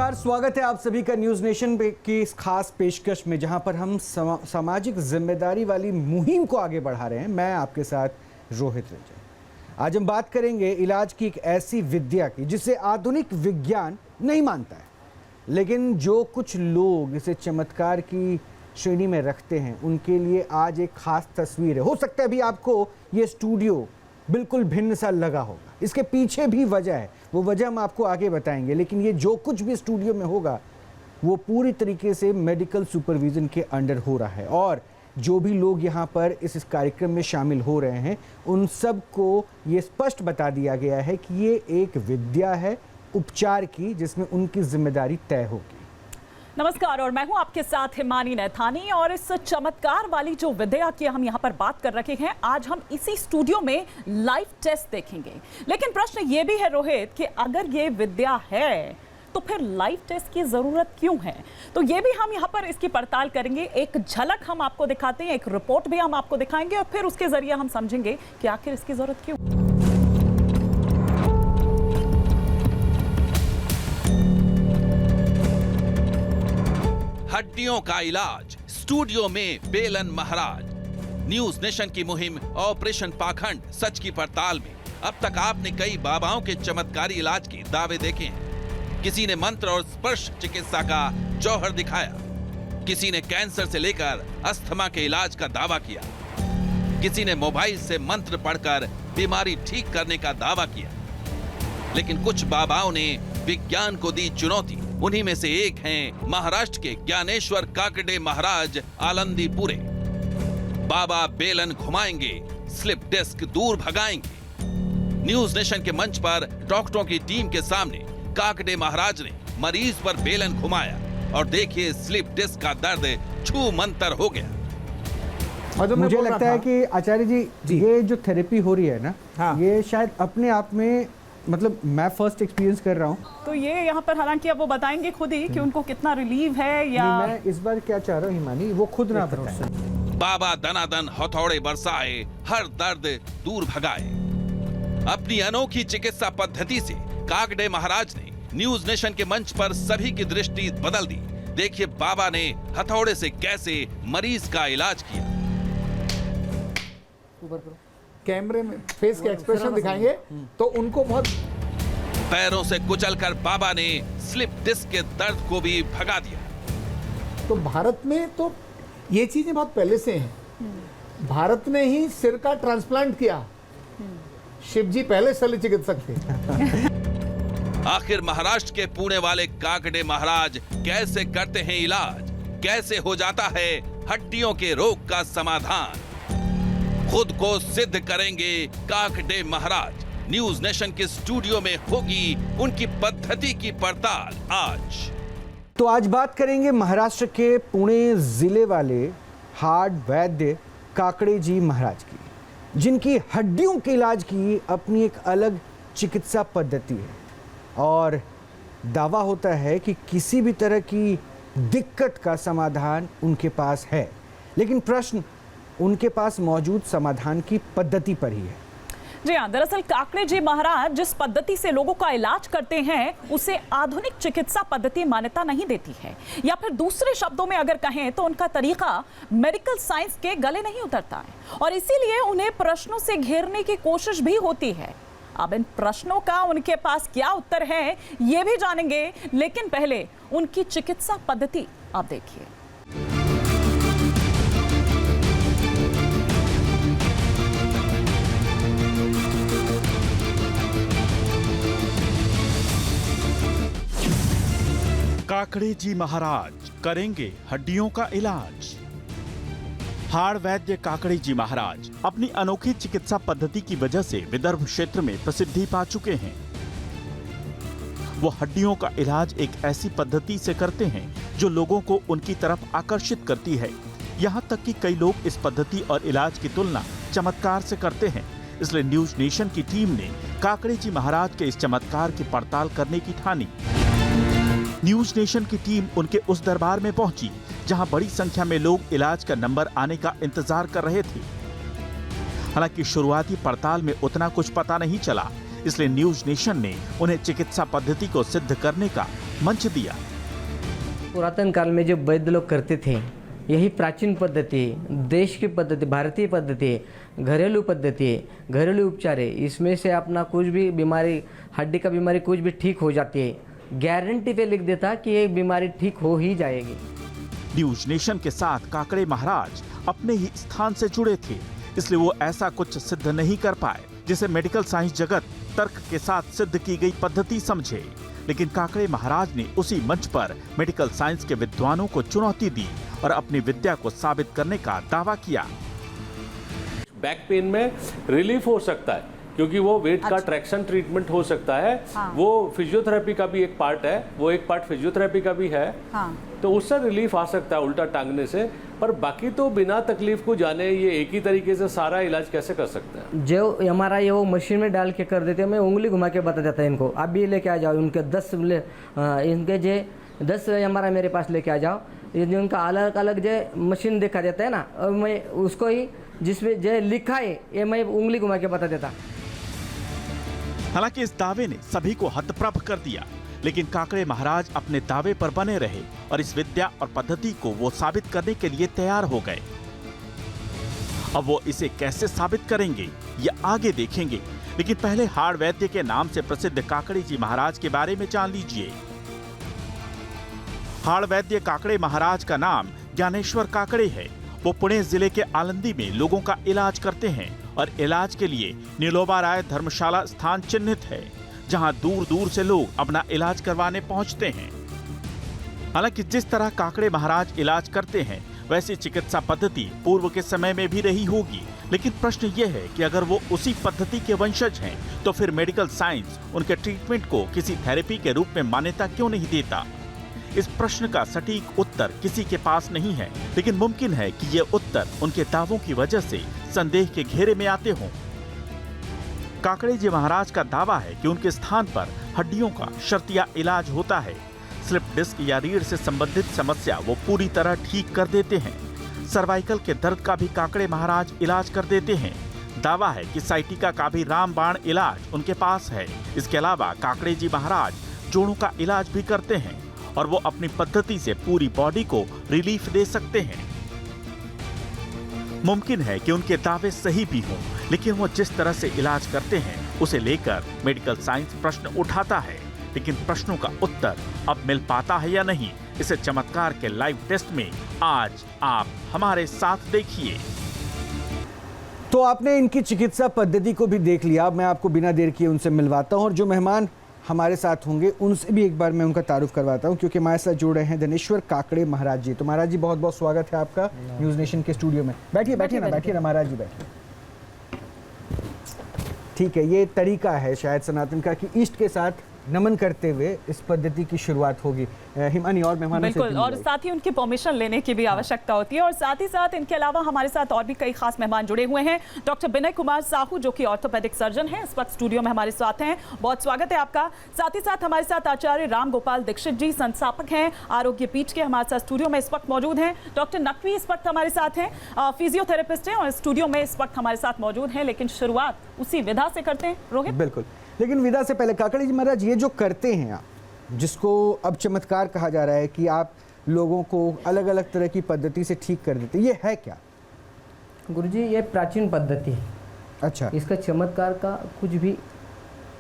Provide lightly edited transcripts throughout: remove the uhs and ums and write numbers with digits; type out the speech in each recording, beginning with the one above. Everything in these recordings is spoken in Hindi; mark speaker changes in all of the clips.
Speaker 1: नमस्कार, स्वागत है आप सभी का न्यूज़ नेशन की इस खास पेशकश में, जहां पर हम सामाजिक जिम्मेदारी वाली मुहिम को आगे बढ़ा रहे हैं। मैं आपके साथ रोहित रंजन। आज हम बात करेंगे इलाज की एक ऐसी विद्या की जिसे आधुनिक विज्ञान नहीं मानता है, लेकिन जो कुछ लोग इसे चमत्कार की श्रेणी में रखते हैं उनके लिए आज एक खास तस्वीर है। हो सकता है अभी आपको ये स्टूडियो बिल्कुल भिन्न सा लगा होगा, इसके पीछे भी वजह है, वो वजह हम आपको आगे बताएंगे। लेकिन ये जो कुछ भी स्टूडियो में होगा वो पूरी तरीके से मेडिकल सुपरविजन के अंडर हो रहा है, और जो भी लोग यहाँ पर इस कार्यक्रम में शामिल हो रहे हैं उन सब को ये स्पष्ट बता दिया गया है कि ये एक विद्या है उपचार की, जिसमें उनकी जिम्मेदारी तय होगी।
Speaker 2: नमस्कार, और मैं हूं आपके साथ हिमानी नैथानी। और इस चमत्कार वाली जो विद्या की हम यहां पर बात कर रखे हैं, आज हम इसी स्टूडियो में लाइव टेस्ट देखेंगे। लेकिन प्रश्न ये भी है रोहित कि अगर ये विद्या है तो फिर लाइव टेस्ट की जरूरत क्यों है? तो ये भी हम यहाँ पर इसकी पड़ताल करेंगे। एक झलक हम आपको दिखाते हैं, एक रिपोर्ट भी हम आपको दिखाएंगे, और फिर उसके जरिए हम समझेंगे कि आखिर इसकी जरूरत क्यों।
Speaker 3: हड्डियों का इलाज, स्टूडियो में बेलन महाराज। न्यूज नेशन की मुहिम ऑपरेशन पाखंड सच की पड़ताल में अब तक आपने कई बाबाओं के चमत्कारी इलाज के दावे देखे हैं। किसी ने मंत्र और स्पर्श चिकित्सा का जौहर दिखाया, किसी ने कैंसर से लेकर अस्थमा के इलाज का दावा किया, किसी ने मोबाइल से मंत्र पढ़कर बीमारी ठीक करने का दावा किया। लेकिन कुछ बाबाओं ने विज्ञान को दी चुनौती। उन्हीं में से एक हैं महाराष्ट्र के ज्ञानेश्वर काकड़े महाराज आलंदीपुरे। बाबा बेलन घुमाएंगे, स्लिप डिस्क दूर भगाएंगे। न्यूज नेशन के मंच पर डॉक्टरों की टीम के सामने काकड़े महाराज ने मरीज पर बेलन घुमाया, और देखिए स्लिप डिस्क का दर्द छू मंतर हो गया।
Speaker 1: मुझे लगता है कि आचार्य जी ये जो थेरेपी हो रही है ना, ये शायद अपने आप में, मतलब मैं फर्स्ट एक्सपीरियंस कर रहा हूँ,
Speaker 2: तो ये यहाँ पर हालांकि अब वो बताएंगे खुद ही कि उनको कितना रिलीव है। या
Speaker 1: मैं इस बार क्या चाह रहा हूँ हिमानी, वो खुद ना बताएं।
Speaker 3: बाबा दनादन हथौड़े बरसाए, हर दर्द दूर भगाए। अपनी अनोखी चिकित्सा पद्धति से काकड़े महाराज ने न्यूज नेशन के मंच पर सभी की दृष्टि बदल दी। देखिए बाबा ने हथौड़े से कैसे मरीज का इलाज किया।
Speaker 4: कैमरे में फेस के एक्सप्रेशन दिखाएंगे तो उनको बहुत।
Speaker 3: पैरों से कुचलकर बाबा ने स्लिप डिस्क के दर्द को भी भगा दिया।
Speaker 4: तो भारत में तो ये चीजें बहुत पहले से हैं। भारत ने ही सिर का ट्रांसप्लांट किया। शिव जी पहले शल्य चिकित्सक थे।
Speaker 3: आखिर महाराष्ट्र के पुणे वाले काकड़े महाराज कैसे करते हैं इलाज? कैसे हो जाता है हड्डियों के रोग का समाधान? खुद को सिद्ध करेंगे काकड़े महाराज। न्यूज नेशन के स्टूडियो में होगी उनकी पद्धति की पड़ताल आज।
Speaker 1: तो आज बात करेंगे महाराष्ट्र के पुणे जिले वाले हार्ड वैद्य काकड़े जी महाराज की, जिनकी हड्डियों के इलाज की अपनी एक अलग चिकित्सा पद्धति है, और दावा होता है कि किसी भी तरह की दिक्कत का समाधान उनके पास है। लेकिन प्रश्न उनके पास मौजूद समाधान की पद्धति पर ही है।
Speaker 2: जी हाँ, दरअसल काकड़े जी महाराज जिस पद्धति से लोगों का इलाज करते हैं उसे आधुनिक चिकित्सा पद्धति मान्यता नहीं देती है, या फिर दूसरे शब्दों में अगर कहें तो उनका तरीका मेडिकल साइंस के गले नहीं उतरता है, और इसीलिए उन्हें प्रश्नों से घेरने की कोशिश भी होती है। अब इन प्रश्नों का उनके पास क्या उत्तर है ये भी जानेंगे, लेकिन पहले उनकी चिकित्सा पद्धति आप देखिए।
Speaker 5: काकड़े जी महाराज करेंगे हड्डियों का इलाज। हाड़ वैद्य काकड़े जी महाराज अपनी अनोखी चिकित्सा पद्धति की वजह से विदर्भ क्षेत्र में प्रसिद्धि पा चुके हैं। वो हड्डियों का इलाज एक ऐसी पद्धति से करते हैं जो लोगों को उनकी तरफ आकर्षित करती है। यहाँ तक कि कई लोग इस पद्धति और इलाज की तुलना चमत्कार से करते हैं। इसलिए न्यूज नेशन की टीम ने काकड़े जी महाराज के इस चमत्कार की पड़ताल करने की ठानी। न्यूज नेशन की टीम उनके उस दरबार में पहुंची जहां बड़ी संख्या में लोग इलाज का नंबर आने का इंतजार कर रहे थे। हालांकि शुरुआती पड़ताल में उतना कुछ पता नहीं चला, इसलिए न्यूज नेशन ने उन्हें चिकित्सा पद्धति को सिद्ध करने का मंच दिया।
Speaker 6: पुरातन काल में जो वैद्य लोग करते थे, यही प्राचीन पद्धति है, देश की पद्धति, भारतीय पद्धति है, घरेलू पद्धति है, घरेलू उपचार है। इसमें से अपना कुछ भी बीमारी, हड्डी का बीमारी कुछ भी ठीक हो जाती है, गारंटी पे लिख देता कि ये बीमारी ठीक हो ही जाएगी।
Speaker 5: न्यूज नेशन के साथ काकड़े महाराज अपने ही स्थान से जुड़े थे, इसलिए वो ऐसा कुछ सिद्ध नहीं कर पाए जिसे मेडिकल साइंस जगत तर्क के साथ सिद्ध की गई पद्धति समझे। लेकिन काकड़े महाराज ने उसी मंच पर मेडिकल साइंस के विद्वानों को चुनौती दी और अपनी विद्या को साबित करने का दावा किया।
Speaker 7: बैक पेन में रिलीफ हो सकता है क्योंकि वो वेट का ट्रैक्शन ट्रीटमेंट हो सकता है। वो फिजियोथेरेपी का भी एक पार्ट है, वो एक पार्ट फिजियोथेरेपी का भी है। तो उससे रिलीफ आ सकता है उल्टा टांगने से, पर बाकी तो बिना तकलीफ को जाने ये एक ही तरीके से सारा इलाज कैसे कर सकते हैं।
Speaker 6: जो हमारा ये वो मशीन में डाल के कर देते हैं, मैं उंगली घुमा के बता देता है इनको, आप भी लेके आ जाओ, उनके 10 इनके जो 10 हमारा मेरे पास लेके आ जाओ, ये जो उनका अलग अलग जो मशीन देखा जाता है ना, और मैं उसको ही जिसमें जो लिखा है ये मैं उंगली घुमा के बता देता।
Speaker 5: हालांकि इस दावे ने सभी को हतप्रभ कर दिया, लेकिन काकड़े महाराज अपने दावे पर बने रहे और इस विद्या और पद्धति को वो साबित करने के लिए तैयार हो गए। अब वो इसे कैसे साबित करेंगे ये आगे देखेंगे, लेकिन पहले हाड़ वैद्य के नाम से प्रसिद्ध काकड़े जी महाराज के बारे में जान लीजिए। हाड़ वैद्य काकड़े महाराज का नाम ज्ञानेश्वर काकड़े है। वो पुणे जिले के आलंदी में लोगों का इलाज करते हैं और इलाज के लिए नीलोबा राय धर्मशाला स्थान चिन्हित है, जहां दूर दूर से लोग अपना इलाज करवाने पहुंचते हैं। हालांकि जिस तरह काकड़े महाराज इलाज करते हैं वैसी चिकित्सा पद्धति पूर्व के समय में भी रही होगी, लेकिन प्रश्न ये है कि अगर वो उसी पद्धति के वंशज हैं तो फिर मेडिकल साइंस उनके ट्रीटमेंट को किसी थेरेपी के रूप में मान्यता क्यों नहीं देता। इस प्रश्न का सटीक उत्तर किसी के पास नहीं है, लेकिन मुमकिन है कि ये उत्तर उनके दावों की वजह से संदेह के घेरे में आते हों। काकड़े जी महाराज का दावा है कि उनके स्थान पर हड्डियों का शर्तिया इलाज होता है। स्लिप डिस्क या रीढ़ से संबंधित समस्या वो पूरी तरह ठीक कर देते हैं। सर्वाइकल के दर्द का भी काकड़े महाराज इलाज कर देते हैं। दावा है कि साइटिका का भी रामबाण इलाज उनके पास है। इसके अलावा काकड़े जी महाराज जोड़ों का इलाज भी करते हैं और वो अपनी पद्धति से पूरी बॉडी को रिलीफ दे सकते हैं। मुमकिन है कि उनके दावे सही भी हों, लेकिन वो जिस तरह से इलाज करते हैं उसे लेकर मेडिकल साइंस प्रश्न उठाता है। लेकिन प्रश्नों का उत्तर अब मिल पाता है या नहीं, इसे चमत्कार के लाइव टेस्ट में आज आप हमारे साथ देखिए।
Speaker 1: तो आपने इनकी चिकित्सा पद्धति को भी देख लिया। अब मैं आपको बिना देर किए उनसे मिलवाता हूं और जो मेहमान हमारे साथ होंगे उनसे भी एक बार मैं उनका तारुफ करवाता हूं, क्योंकि हमारे साथ जुड़ रहे हैं धनेश्वर काकड़े महाराज जी। तो महाराज जी बहुत बहुत स्वागत है आपका न्यूज नेशन के स्टूडियो में। बैठिए बैठिए ना महाराज जी बैठिए। ठीक है, ये तरीका है शायद सनातन का कि ईस्ट के साथ नमन करते हुए इस पद्धति की शुरुआत होगी। हिमानी और मेहमानों से
Speaker 2: बिल्कुल, और साथ ही उनकी परमिशन लेने की भी आवश्यकता होती है। और साथ ही साथ इनके अलावा हमारे साथ और भी कई खास मेहमान जुड़े हुए हैं। डॉक्टर विनय कुमार साहू जो कि ऑर्थोपेडिक सर्जन हैं, इस वक्त स्टूडियो में हमारे साथ हैं। बहुत स्वागत है आपका। साथ ही साथ हमारे साथ आचार्य राम गोपाल दीक्षित जी संस्थापक हैं आरोग्य पीठ के, हमारे साथ स्टूडियो में इस वक्त मौजूद हैं। डॉक्टर नकवी इस वक्त हमारे साथ हैं, फिजियोथेरेपिस्ट हैं और स्टूडियो में इस वक्त हमारे साथ मौजूद हैं। लेकिन शुरुआत उसी विधा से करते हैं रोहित।
Speaker 1: बिल्कुल, लेकिन विदा से पहले काकड़े जी महाराज ये जो करते हैं आप, जिसको अब चमत्कार कहा जा रहा है कि आप लोगों को अलग अलग तरह की पद्धति से ठीक कर देते, ये है क्या?
Speaker 6: गुरुजी ये प्राचीन पद्धति है।
Speaker 1: अच्छा,
Speaker 6: इसका चमत्कार का कुछ भी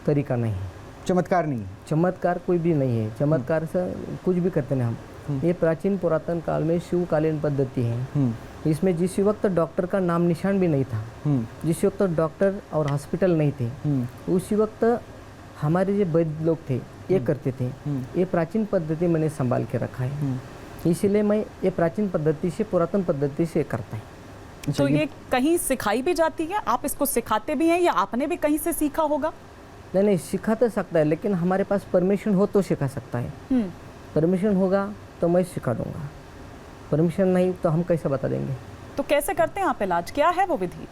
Speaker 6: तरीका नहीं है।
Speaker 1: चमत्कार नहीं है?
Speaker 6: चमत्कार कोई भी नहीं है। चमत्कार से कुछ भी करते नहीं हम। ये प्राचीन पुरातन काल में शिवकालीन पद्धति है। इसमें जिस वक्त डॉक्टर का नाम निशान भी नहीं था, जिस वक्त डॉक्टर और हॉस्पिटल नहीं थे, उसी वक्त हमारे जो वैद्य लोग थे ये करते थे। ये प्राचीन पद्धति मैंने संभाल के रखा है, इसीलिए मैं ये प्राचीन पद्धति से, पुरातन पद्धति से करता है।
Speaker 2: तो ये कहीं सिखाई भी जाती है? आप इसको सिखाते भी हैं या आपने भी कहीं से सीखा होगा?
Speaker 6: नहीं, सिखा तो सकता है, लेकिन हमारे पास परमिशन हो तो सिखा सकता है। परमिशन होगा तो मैं सिखा दूंगा, परमिशन नहीं तो हम कैसे बता देंगे? तो
Speaker 2: कैसे करते हैं आप इलाज? क्या है वो विधि?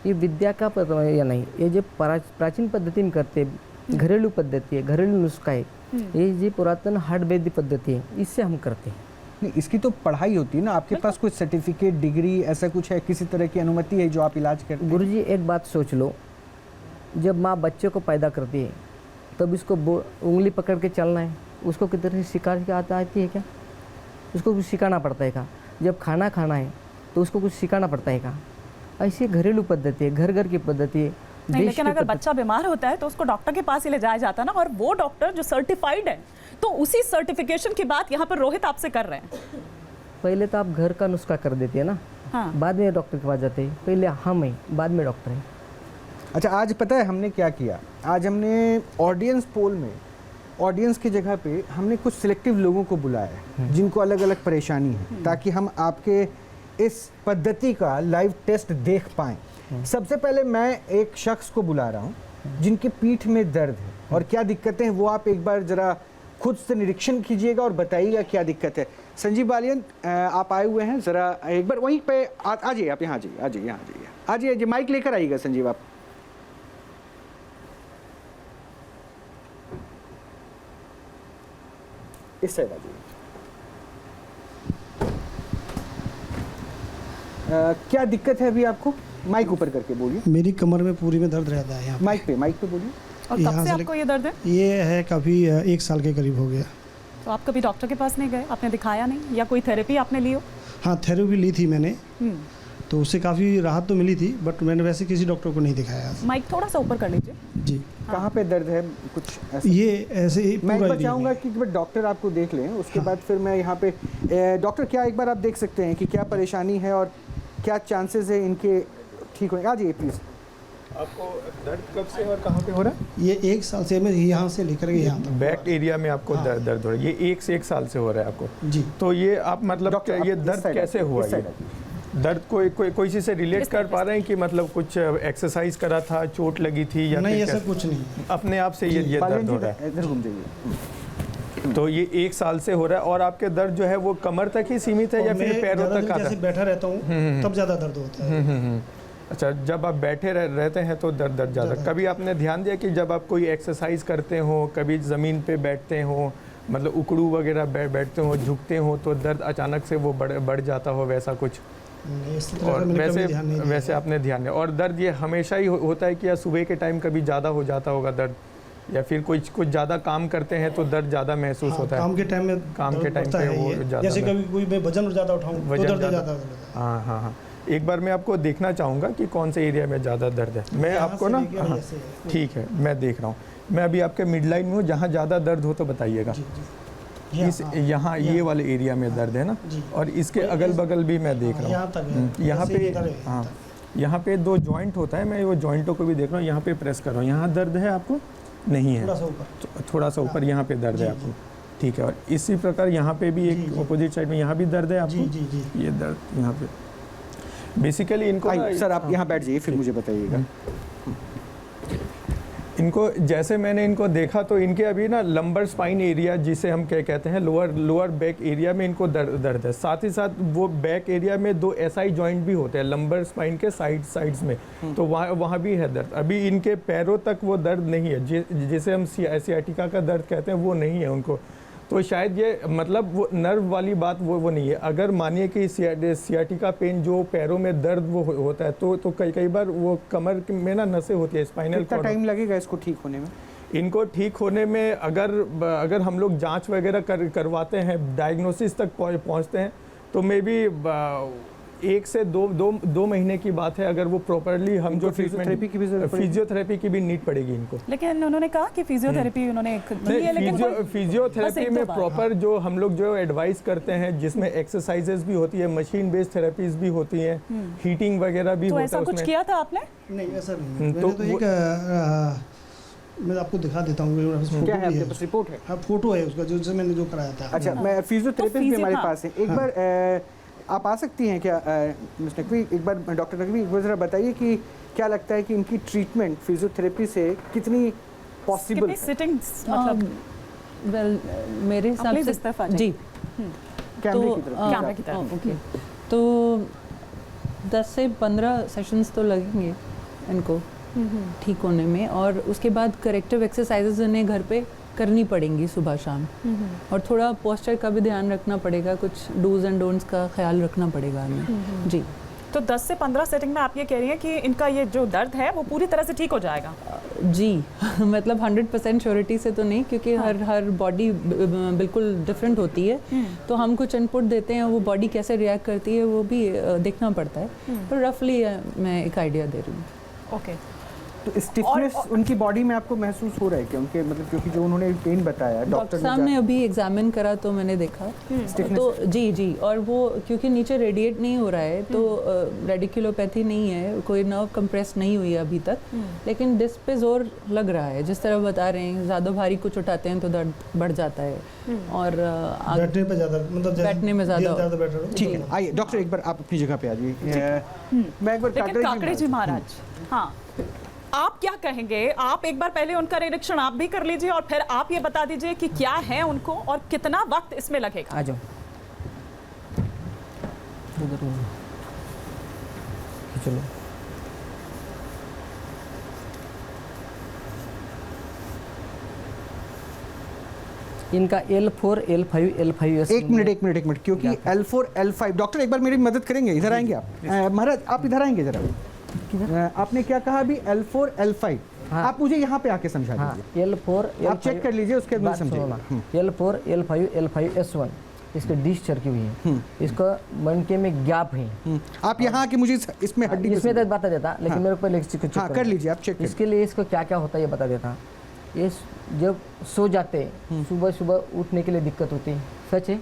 Speaker 6: ये विद्या का या नहीं, ये जो प्राचीन पद्धति में करते, घरेलू पद्धति है, घरेलू नुस्खा है। ये जो पुरातन हार्ड वैद्य पद्धति है, इससे हम करते हैं।
Speaker 1: नहीं, इसकी तो पढ़ाई होती है ना, आपके पास कोई सर्टिफिकेट, डिग्री ऐसा कुछ है, किसी तरह की अनुमति है जो आप इलाज करते हैं?
Speaker 6: गुरुजी एक बात सोच लो, जब माँ बच्चे को पैदा करती है तब इसको उंगली पकड़ के चलना है, उसको किधर सिखा के आती है क्या? उसको कुछ सिखाना पड़ता है क्या? जब खाना खाना है तो उसको कुछ सिखाना पड़ता है क्या? ऐसी घरेलू पद्धति है, घर घर की पद्धति है।
Speaker 2: नहीं, लेकिन अगर बच्चा बीमार होता है तो उसको डॉक्टर के पास ही ले जाया जाता है ना, और वो डॉक्टर जो सर्टिफाइड है, तो उसी सर्टिफिकेशन की बात यहाँ पर रोहित आपसे कर रहे हैं।
Speaker 6: पहले तो आप घर का नुस्खा कर देते हैं ना,
Speaker 2: हाँ।
Speaker 6: बाद में डॉक्टर के पास जाते हैं। पहले हम हैं, बाद में डॉक्टर है।
Speaker 1: अच्छा, आज पता है हमने क्या किया? आज हमने ऑडियंस पोल में ऑडियंस की जगह पे हमने कुछ सिलेक्टिव लोगों को बुलाया है जिनको अलग अलग परेशानी है, ताकि हम आपके इस पद्धति का लाइव टेस्ट देख पाएं। सबसे पहले मैं एक शख्स को बुला रहा हूं जिनके पीठ में दर्द है और क्या दिक्कतें हैं वो आप एक बार जरा खुद से निरीक्षण कीजिएगा और बताइएगा क्या दिक्कत है। संजीव बालियन, आप आए हुए हैं, जरा एक बार वहीं पे आ जाइए, आप यहाँ आ जाइए, माइक लेकर आइएगा संजीव आप। इस साइड आ जाइए। क्या दिक्कत है अभी आपको? माइक ऊपर करके बोलिए।
Speaker 8: मेरी कमर में पूरी में दर्द रहता है यहाँ पे।
Speaker 1: माइक पे बोलिए।
Speaker 2: और कब से आपको ये दर्द है?
Speaker 8: ये है काफ़ी 1 साल के करीब हो गया।
Speaker 2: तो आप कभी डॉक्टर के पास नहीं गए, आपने दिखाया नहीं, या कोई थेरेपी आपने ली हो?
Speaker 8: हाँ, थेरेपी ली थी मैंने, तो उससे काफ़ी राहत तो मिली थी, बट मैंने वैसे किसी डॉक्टर को नहीं दिखाया।
Speaker 2: माइक थोड़ा सा ऊपर कर लीजिए
Speaker 8: जी।
Speaker 1: कहाँ पे दर्द है? कुछ ऐसा?
Speaker 8: ये ऐसे ही
Speaker 1: मैं
Speaker 8: पूरा
Speaker 1: चाहूँगा कि डॉक्टर आपको देख लें, उसके बाद फिर मैं यहाँ पे डॉक्टर, क्या एक बार आप देख सकते हैं कि क्या परेशानी है और क्या चांसेस है इनके ठीक होने? आ जाइए प्लीज़।
Speaker 9: आपको दर्द कब से और कहाँ पे हो रहा है?
Speaker 8: ये 1 साल से, मैं यहाँ से लेकर के यहाँ तक
Speaker 9: बैक एरिया में आपको दर्द हो रहा है। ये 1 से 1 साल से हो रहा है आपको
Speaker 8: जी।
Speaker 9: तो ये आप मतलब ये दर्द कैसे हुआ? ये दर्द कोई चीज़ से रिलेट कर पा रहे हैं कि मतलब कुछ एक्सरसाइज करा था, चोट लगी थी, या
Speaker 8: नहीं? ऐसा कुछ नहीं,
Speaker 9: अपने आप से ये दर्द हो रहा है।
Speaker 1: इधर घूम जाइए।
Speaker 9: तो ये 1 साल से हो रहा है। और आपके दर्द जो है वो कमर तक ही सीमित है या फिर पैरों तक आता है?
Speaker 8: जैसे बैठा रहता हूँ तब ज़्यादा दर्द होता है।
Speaker 9: अच्छा, जब आप बैठे रहते हैं तो दर्द ज़्यादा। कभी आपने ध्यान दिया कि जब आप कोई एक्सरसाइज करते हो, कभी ज़मीन पे बैठते हो, मतलब उकड़ू वगैरह बैठते हो, झुकते हो, तो दर्द अचानक से वो बढ़ जाता हो, वैसा कुछ? और वैसे आपने ध्यान दिया? और दर्द ये हमेशा ही होता है कि या सुबह के टाइम कभी ज़्यादा हो जाता होगा दर्द, या फिर कुछ ज़्यादा काम करते हैं तो दर्द ज़्यादा महसूस होता है?
Speaker 8: काम के टाइम पे वो ज़्यादा, जैसे कभी कोई मैं वजन ज़्यादा उठाऊँ, वजन ज़्यादा।
Speaker 9: हाँ। एक बार मैं आपको देखना चाहूँगा कि कौन से एरिया में ज़्यादा दर्द है। मैं आपको ना, हाँ ठीक है, मैं देख रहा हूँ। मैं अभी आपके मिड लाइन में हूँ, जहाँ ज़्यादा दर्द हो तो बताइएगा। इस यहाँ ये वाले एरिया में दर्द है ना, और इसके अगल बगल भी मैं देख रहा हूँ। यहाँ पे, हाँ, यहाँ पे 2 जॉइंट होता है, मैं वो जॉइंटों को भी देख रहा हूँ। यहाँ पे प्रेस कर रहा हूँ, यहाँ दर्द है आपको? नहीं है, थोड़ा सा ऊपर यहाँ पे दर्द है आपको, ठीक है। और इसी प्रकार यहाँ पे भी एक अपोजिट साइड में यहाँ भी दर्द है आपको? ये दर्द यहाँ पे बेसिकली इनको,
Speaker 1: सर आप यहाँ बैठ जाइए, फिर मुझे बताइएगा।
Speaker 9: इनको जैसे मैंने इनको देखा तो इनके अभी ना लंबर स्पाइन एरिया, जिसे हम क्या कहते हैं, लोअर बैक एरिया में इनको दर्द है। साथ ही साथ वो बैक एरिया में 2 SI जॉइंट भी होते हैं लंबर स्पाइन के साइड्स में, तो वहाँ भी है दर्द। अभी इनके पैरों तक वो दर्द नहीं है, जिसे हम सियाटिका का दर्द कहते हैं, वो नहीं है उनको। तो शायद ये मतलब वो नर्व वाली बात वो नहीं है। अगर मानिए कि सियाटिका पेन जो पैरों में दर्द वो होता है, तो कई बार वो कमर में ना नसें होती है, स्पाइनल कॉर्ड।
Speaker 1: कितना टाइम लगेगा इसको ठीक होने में?
Speaker 9: इनको ठीक होने में अगर हम लोग जांच वगैरह करवाते हैं, डायग्नोसिस तक पहुंचते हैं, तो मे बी 1 से 2 महीने की बात है। अगर वो प्रॉपरली हम जो
Speaker 1: फिजियोथेरेपी की भी
Speaker 9: फिजियोथेरेपी की भी नीड पड़ेगी इनको।
Speaker 2: लेकिन उन्होंने कहा कि फिजियोथेरेपी उन्होंने
Speaker 9: फिजियोथेरेपी में प्रॉपर जो हम लोग जो एडवाइस करते हैं, जिसमें एक्सरसाइजेस भी होती है, मशीन बेस्ड थेरेपीज भी होती हैं, हीटिंग वगैरह भी होता है।
Speaker 2: ऐसा कुछ किया था आपने?
Speaker 8: नहीं, ऐसा नहीं। तो एक मैं आपको दिखा देता हूँ,
Speaker 1: क्या है आपके पास? रिपोर्ट है?
Speaker 8: हाँ, फोटो है उसका, जो मैंने जो कराया था।
Speaker 1: अच्छा, मैं फिजियोथेरेपिस्ट भी हमारे पास है। एक बार आप आ सकती हैं क्या मिस्टर नकवी? एक बार डॉक्टर नकवी, एक बार ज़रा बताइए कि क्या लगता है कि इनकी ट्रीटमेंट फिजियोथेरेपी से कितनी पॉसिबल है?
Speaker 2: सिटिंग्स मतलब
Speaker 10: वेल मेरे हिसाब से जी,
Speaker 2: कैमरे की तरफ
Speaker 10: ओके, तो 10 से 15 सेशंस तो लगेंगे इनको ठीक होने में, और उसके बाद करेक्टिव एक्सरसाइजेज इन्हें घर पे करनी पड़ेंगी सुबह शाम, और थोड़ा पोस्चर का भी ध्यान रखना पड़ेगा, कुछ डूज एंड डोंट्स का ख्याल रखना पड़ेगा हमें जी।
Speaker 2: तो 10 से 15 सेटिंग में आप ये कह रही हैं कि इनका ये जो दर्द है वो पूरी तरह से ठीक हो जाएगा?
Speaker 10: जी मतलब 100% श्योरिटी से तो नहीं, क्योंकि हर बॉडी बिल्कुल डिफरेंट होती है, तो हम कुछ इनपुट देते हैं, वो बॉडी कैसे रिएक्ट करती है वो भी देखना पड़ता है, पर रफली मैं एक आइडिया दे रही हूँ।
Speaker 2: ओके।
Speaker 1: तो स्टिफनेस उनकी बॉडी में आपको महसूस हो रहा है क्या उनके, मतलब क्योंकि जो उन्होंने पेन बताया
Speaker 10: डॉक्टर साहब ने अभी एग्जामिन करा तो मैंने देखा तो जी, और वो क्योंकि नीचे रेडिएट नहीं हो रहा है तो रेडिकुलोपैथी नहीं है, कोई नर्व कंप्रेस नहीं हुई है अभी तक, लेकिन डिस्क पे जोर लग रहा है, जिस तरह बता रहे हैं ज़्यादा भारी कुछ उठाते हैं तो दर्द बढ़ जाता है और
Speaker 8: बैठने पे ज़्यादा, मतलब
Speaker 10: बैठने में ज़्यादा।
Speaker 1: ठीक है, आइए डॉक्टर एक बार आप अपनी जगह पे आ जाइए। मैं एक बार
Speaker 2: काकड़े जी महाराज, हाँ आप क्या कहेंगे? आप एक बार पहले उनका निरीक्षण आप भी कर लीजिए और फिर आप ये बता दीजिए कि क्या है उनको और कितना वक्त इसमें लगेगा।
Speaker 6: आ जाओ चलो। इनका L4, L5, L5
Speaker 1: एक मिनट क्योंकि L4, L5 डॉक्टर एक बार मेरी मदद करेंगे, इधर आएंगे आप महाराज, आप इधर आएंगे जरा। आपने क्या कहा अभी? L4, L5। हाँ। आप मुझे यहाँ पे आके समझा दीजिए।
Speaker 6: L4,
Speaker 1: आप चेक कर लीजिए, उसके बाद समझिए।
Speaker 6: L4, L5, L5, S1 इसके डिश चरकी हुई है, इसका मनके में गैप है।
Speaker 1: आप यहाँ आके मुझे इसमें हड्डी
Speaker 6: इसमें दर्द बता देता, लेकिन मेरे को पहले
Speaker 1: हाँ, कर लीजिए आप चेक।
Speaker 6: इसके लिए इसको क्या क्या होता है ये बता देता। ये जब सो जाते सुबह सुबह उठने के लिए दिक्कत होती है, सच है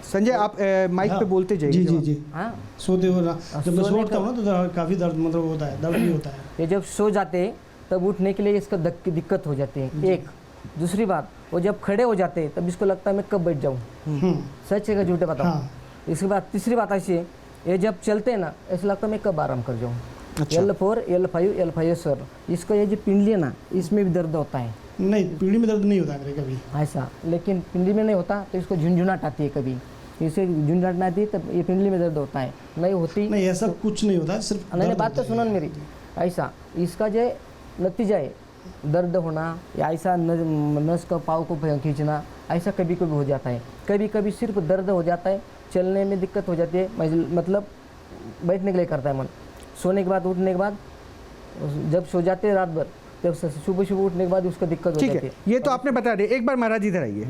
Speaker 1: संजय? आप माइक पे बोलते जाइए।
Speaker 8: जी
Speaker 6: हाँ,
Speaker 8: सोते हो ना, जब मैं सोता हूँ ना तो काफ़ी दर्द मतलब होता है, दर्द भी होता है।
Speaker 6: ये जब सो जाते तब उठने के लिए इसका दिक्कत हो जाती है, एक। दूसरी बात, वो जब खड़े हो जाते तब इसको लगता है मैं कब बैठ जाऊँ, सच है कि झूठे बताओ। इसके बाद तीसरी बात ऐसी है, ये जब चलते हैं ना ऐसा लगता है मैं कब आराम कर जाऊँ। L4, L5, L5 इसका ये जो पिंडली है ना, इसमें भी दर्द होता है।
Speaker 8: नहीं, पिंडली में दर्द नहीं होता मेरे कभी
Speaker 6: ऐसा, लेकिन पिंडली में नहीं होता तो इसको झुंझुनाहट आती है, कभी इसे झुंझुनाहट आती है तब ये पिंडली में दर्द होता है। नहीं होती
Speaker 8: नहीं, ऐसा कुछ नहीं होता, सिर्फ
Speaker 6: नहीं, बात तो सुनो मेरी। ऐसा इसका जो नतीजा है दर्द होना या ऐसा नस का पाव को खींचना, ऐसा कभी कभी हो जाता है। कभी कभी सिर्फ दर्द हो जाता है, चलने में दिक्कत हो जाती है, मतलब बैठने के लिए करता है मन। सोने के बाद उठने के बाद जब सो जाते हैं रात भर, जब सुबह उठने के बाद उसको दिक्कत हो जाती है।
Speaker 1: ये तो आपने बता दिया। एक बार महाराज इधर आइए।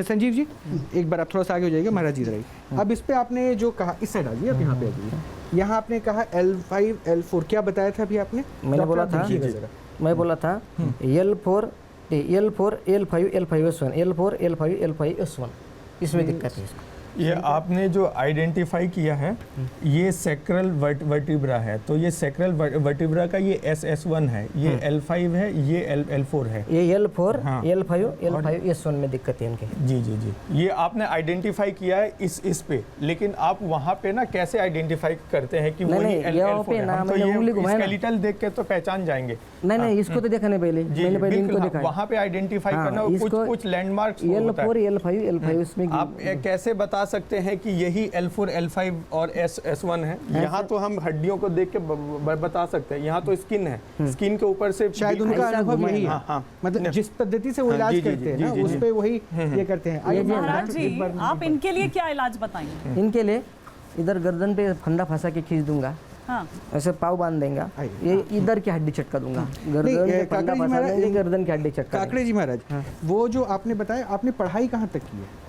Speaker 1: संजीव जी एक बार आप थोड़ा सा आगे हो जाइएगा। महाराज इधर आइए। अब इस पे आपने जो कहा, इस साइड आ जाइए आप, यहाँ पे आ जाइए। यहाँ आपने कहा L5, L4 क्या बताया था अभी आपने?
Speaker 6: मैं बोला था L4, L5, L5S1, L4, L5, L5S1 इसमें दिक्कत है।
Speaker 9: ये आपने जो आइडेंटिफाई किया है ये सेक्रल वर्टिब्रा है, तो ये सेक्रल वर्टिब्रा का ये SS1 है, ये L5 है, ये L4 है।
Speaker 6: ये L4, L5, L5S1 में दिक्कत है इनके।
Speaker 9: जी, ये आपने आइडेंटिफाई किया है इस पे, लेकिन आप वहाँ पे ना कैसे आइडेंटिफाई करते हैं कि वो L4 है? हम तो ये स्केलेटल देख के तो पहचान जाएंगे।
Speaker 6: नहीं, इसको तो देखा नहीं पहले, मैंने पहले इनको देखा है।
Speaker 9: वहाँ पे आइडेंटिफाई करना, कुछ लैंडमार्क्स होता है।
Speaker 6: L4, L5, L5 इसमें
Speaker 9: आप कैसे बता सकते हैं कि यही L4, L5 और S1 है? यहाँ तो हम हड्डियों को देख के बता सकते हैं, यहाँ तो स्किन है, स्किन के ऊपर से
Speaker 1: शायद उनका अनुभव यही है। मतलब जिस पद्धति से वो इलाज करते हैं ना, उस पे वही ये करते हैं।
Speaker 2: महाराज जी, आप इनके लिए क्या इलाज बताएंगे?
Speaker 6: इनके लिए इधर गर्दन पे फंदा फंसा के खींच दूंगा, ऐसे पाव बांध देंगे, ये इधर की हड्डी चटका दूंगा, गर्दन पे फंदा फंसा देंगे, गर्दन की हड्डी चटका।
Speaker 1: काकड़े जी महाराज, वो जो आपने बताया, आपने पढ़ाई कहाँ तक की है?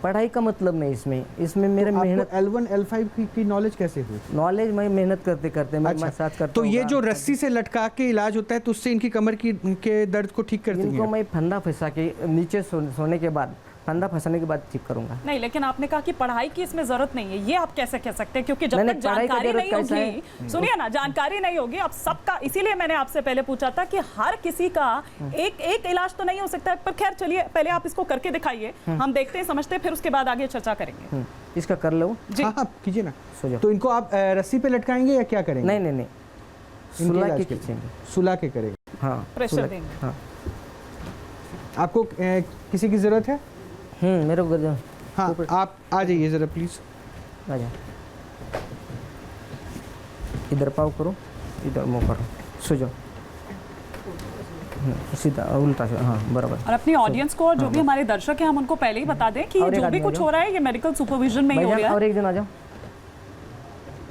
Speaker 6: पढ़ाई का मतलब नहीं इसमें मेरे मेहनत।
Speaker 1: L1, L5 की नॉलेज कैसे हुई?
Speaker 6: नॉलेज मैं मेहनत करते मैं मसाज करता
Speaker 1: तो ये जो रस्सी से लटका के इलाज होता है तो उससे इनकी कमर के दर्द को ठीक करते हैं?
Speaker 6: इनको मैं फंदा फंसा के नीचे सोने के बाद, फंदा फंसाने के बाद ठीक करूंगा।
Speaker 2: नहीं, लेकिन आपने कहा कि पढ़ाई की इसमें जरूरत नहीं है, ये आप कैसे कह सकते हैं? क्योंकि जब तक जानकारी नहीं होगी, सुनिए ना, जानकारी नहीं होगी आप सबका, इसीलिए मैंने आपसे पहले पूछा था कि हर किसी का एक इलाज तो नहीं हो सकता। पर खैर चलिए, पहले आप इसको करके दिखाइए, हम देखते हैं, समझते हैं, फिर उसके बाद आगे चर्चा करेंगे।
Speaker 6: इसका कर लो।
Speaker 1: हाँ, कीजिए ना। तो इनको आप रस्सी पे लटकाएंगे या क्या करेंगे?
Speaker 6: नहीं, सुला के खींचेंगे,
Speaker 1: सुला के करेंगे।
Speaker 6: हाँ,
Speaker 2: प्रेशर देंगे।
Speaker 6: हाँ।
Speaker 1: आपको किसी की जरूरत है?
Speaker 6: मेरे को।
Speaker 1: हाँ, आप आ जाइए जरा प्लीज।
Speaker 6: आ जाओ, इधर पाव करो, इधर मुंह करो, सो जाओ सीधा उल्टा से। हाँ, बराबर।
Speaker 2: और अपनी ऑडियंस को और जो भी हमारे दर्शक हैं, हम उनको पहले ही बता दें कि जो भी कुछ हो रहा है ये मेडिकल सुपरविजन में ही हो रहा है।
Speaker 6: और एक जन आ जाओ,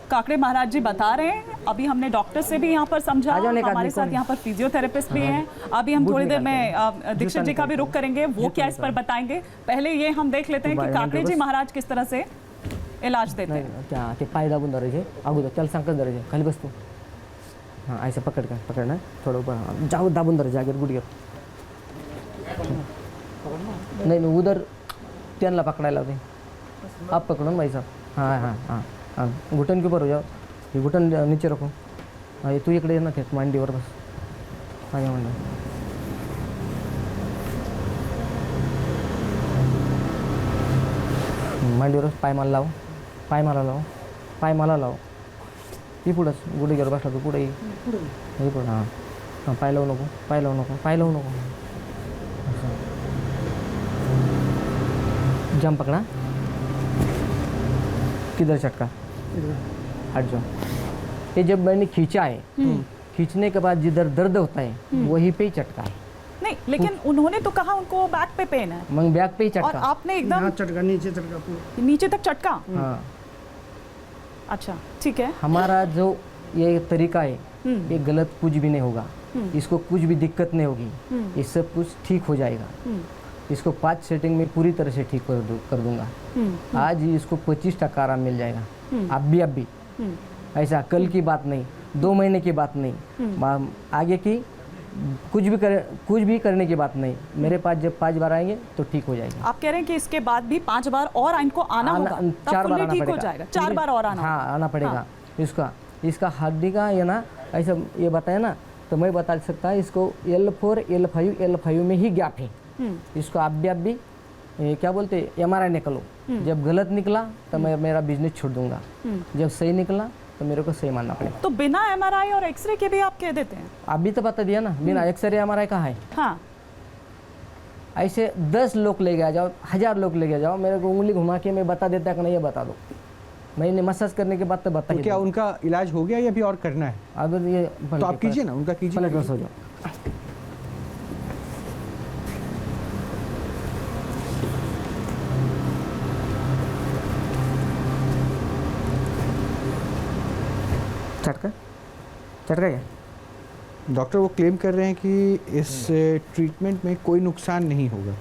Speaker 2: काकड़े महाराज जी बता रहे हैं, अभी हमने डॉक्टर से भी यहाँ पर समझा,
Speaker 6: आ जाओ, एक
Speaker 2: हमारे
Speaker 6: आदमी
Speaker 2: साथ
Speaker 6: कौन?
Speaker 2: यहाँ पर फिजियोथेरेपिस्ट भी हैं। अभी हम
Speaker 6: बूट
Speaker 2: थोड़ी देर में
Speaker 6: निकालते
Speaker 2: दीक्षित जी का भी रुख करेंगे, वो
Speaker 6: जूता
Speaker 2: क्या इस पर बताएंगे। पहले ये हम देख लेते हैं कि काकड़े जी महाराज किस तरह से इलाज देते
Speaker 6: नाही
Speaker 2: हैं।
Speaker 6: त्या ते पाय दाबून धरायचे अगोदर, त्याला सांगतात धरायचे, खाली बस तू, हां ऐसे पकडणं थोडं ऊपर, हाँ, जाऊ दाबून धरायचे जागेवर गुडघ्यावर, नहीं नहीं उधर त्यांना पकडायला होते, आप पकड़ो ना भाई साहब, हाँ हाँ हाँ हाँ, घुटन के ऊपर हो जाओ, ये घुटन नीचे रखो, हाँ ये तू इकडे ये ना थेट मांडीवर बस, हाँ या मांडी, मांडीवर पाय मला लाव, पाय मला लाव, पाय मला लाव, ही पुढंच गुडघ्यावर बसला तू, पुढे ही पुढं, हां हां, पाय लावू नको, पाय लावू नको, पाय लावू नको, जम पकड़ा, किधर चटका, हट जाओ। ये जब मैंने खींचा है, खींचने के बाद जिधर दर्द होता है वहीं पे ही चटका है।
Speaker 2: नहीं, लेकिन उन्होंने तो कहा उनको बैक पे पेन है,
Speaker 6: मंग बैक पे ही
Speaker 2: और
Speaker 6: चटका,
Speaker 2: आपने एकदम
Speaker 8: चटका नीचे चटका पूरा
Speaker 2: नीचे तक चटका।
Speaker 6: हाँ
Speaker 2: अच्छा ठीक है।
Speaker 6: हमारा जो ये तरीका है ये गलत कुछ भी नहीं होगा, इसको कुछ भी दिक्कत नहीं होगी, ये सब कुछ ठीक हो जाएगा। इसको 5 सेटिंग में पूरी तरह से ठीक कर दूंगा। आज ही इसको 25% आराम मिल जाएगा, अब भी ऐसा कल की बात नहीं, 2 महीने की बात नहीं, आगे की कुछ भी करने की बात नहीं। मेरे पास जब 5 बार आएंगे तो ठीक हो जाएगा।
Speaker 2: आप कह रहे हैं कि इसके बाद भी 5 बार और इनको आना होगा, तब
Speaker 6: 4 बार
Speaker 2: fully
Speaker 6: आना
Speaker 2: ठीक हो
Speaker 6: पड़ेगा,
Speaker 2: जाएगा। 4 बार और आना
Speaker 6: हाँ
Speaker 2: होगा।
Speaker 6: आना पड़ेगा। इसका हड्डी का ये ना ऐसा ये बताया ना, तो मैं बता सकता है इसको L4 L5 में ही गैप है। इसको आप भी क्या बोलते MRI निकलो, जब गलत निकला तो मैं मेरा बिजनेस छोड़ दूंगा, जब सही निकला तो मेरे को सही मानना पड़ेगा।
Speaker 2: तो बिना MRI और एक्सरे के भी आप कह देते हैं?
Speaker 6: अभी तो बता दिया ना, बिना एक्सरे MRI का है।
Speaker 2: हाँ,
Speaker 6: ऐसे 10 लोग ले गया जाओ, 1000 लोग ले गया जाओ, मेरे को उंगली घुमा के मैं बता देता कि नहीं ये बता दो, मैंने मसाज करने के बाद तो बता
Speaker 1: तो क्या उनका इलाज हो गया या अभी और करना है?
Speaker 6: अब ये
Speaker 1: तो आप कीजिए ना, उनका कीजिए।
Speaker 6: पलट बस हो जाओ। चटका क्या?
Speaker 1: डॉक्टर वो क्लेम कर रहे हैं कि इस ट्रीटमेंट में कोई नुकसान नहीं होगा।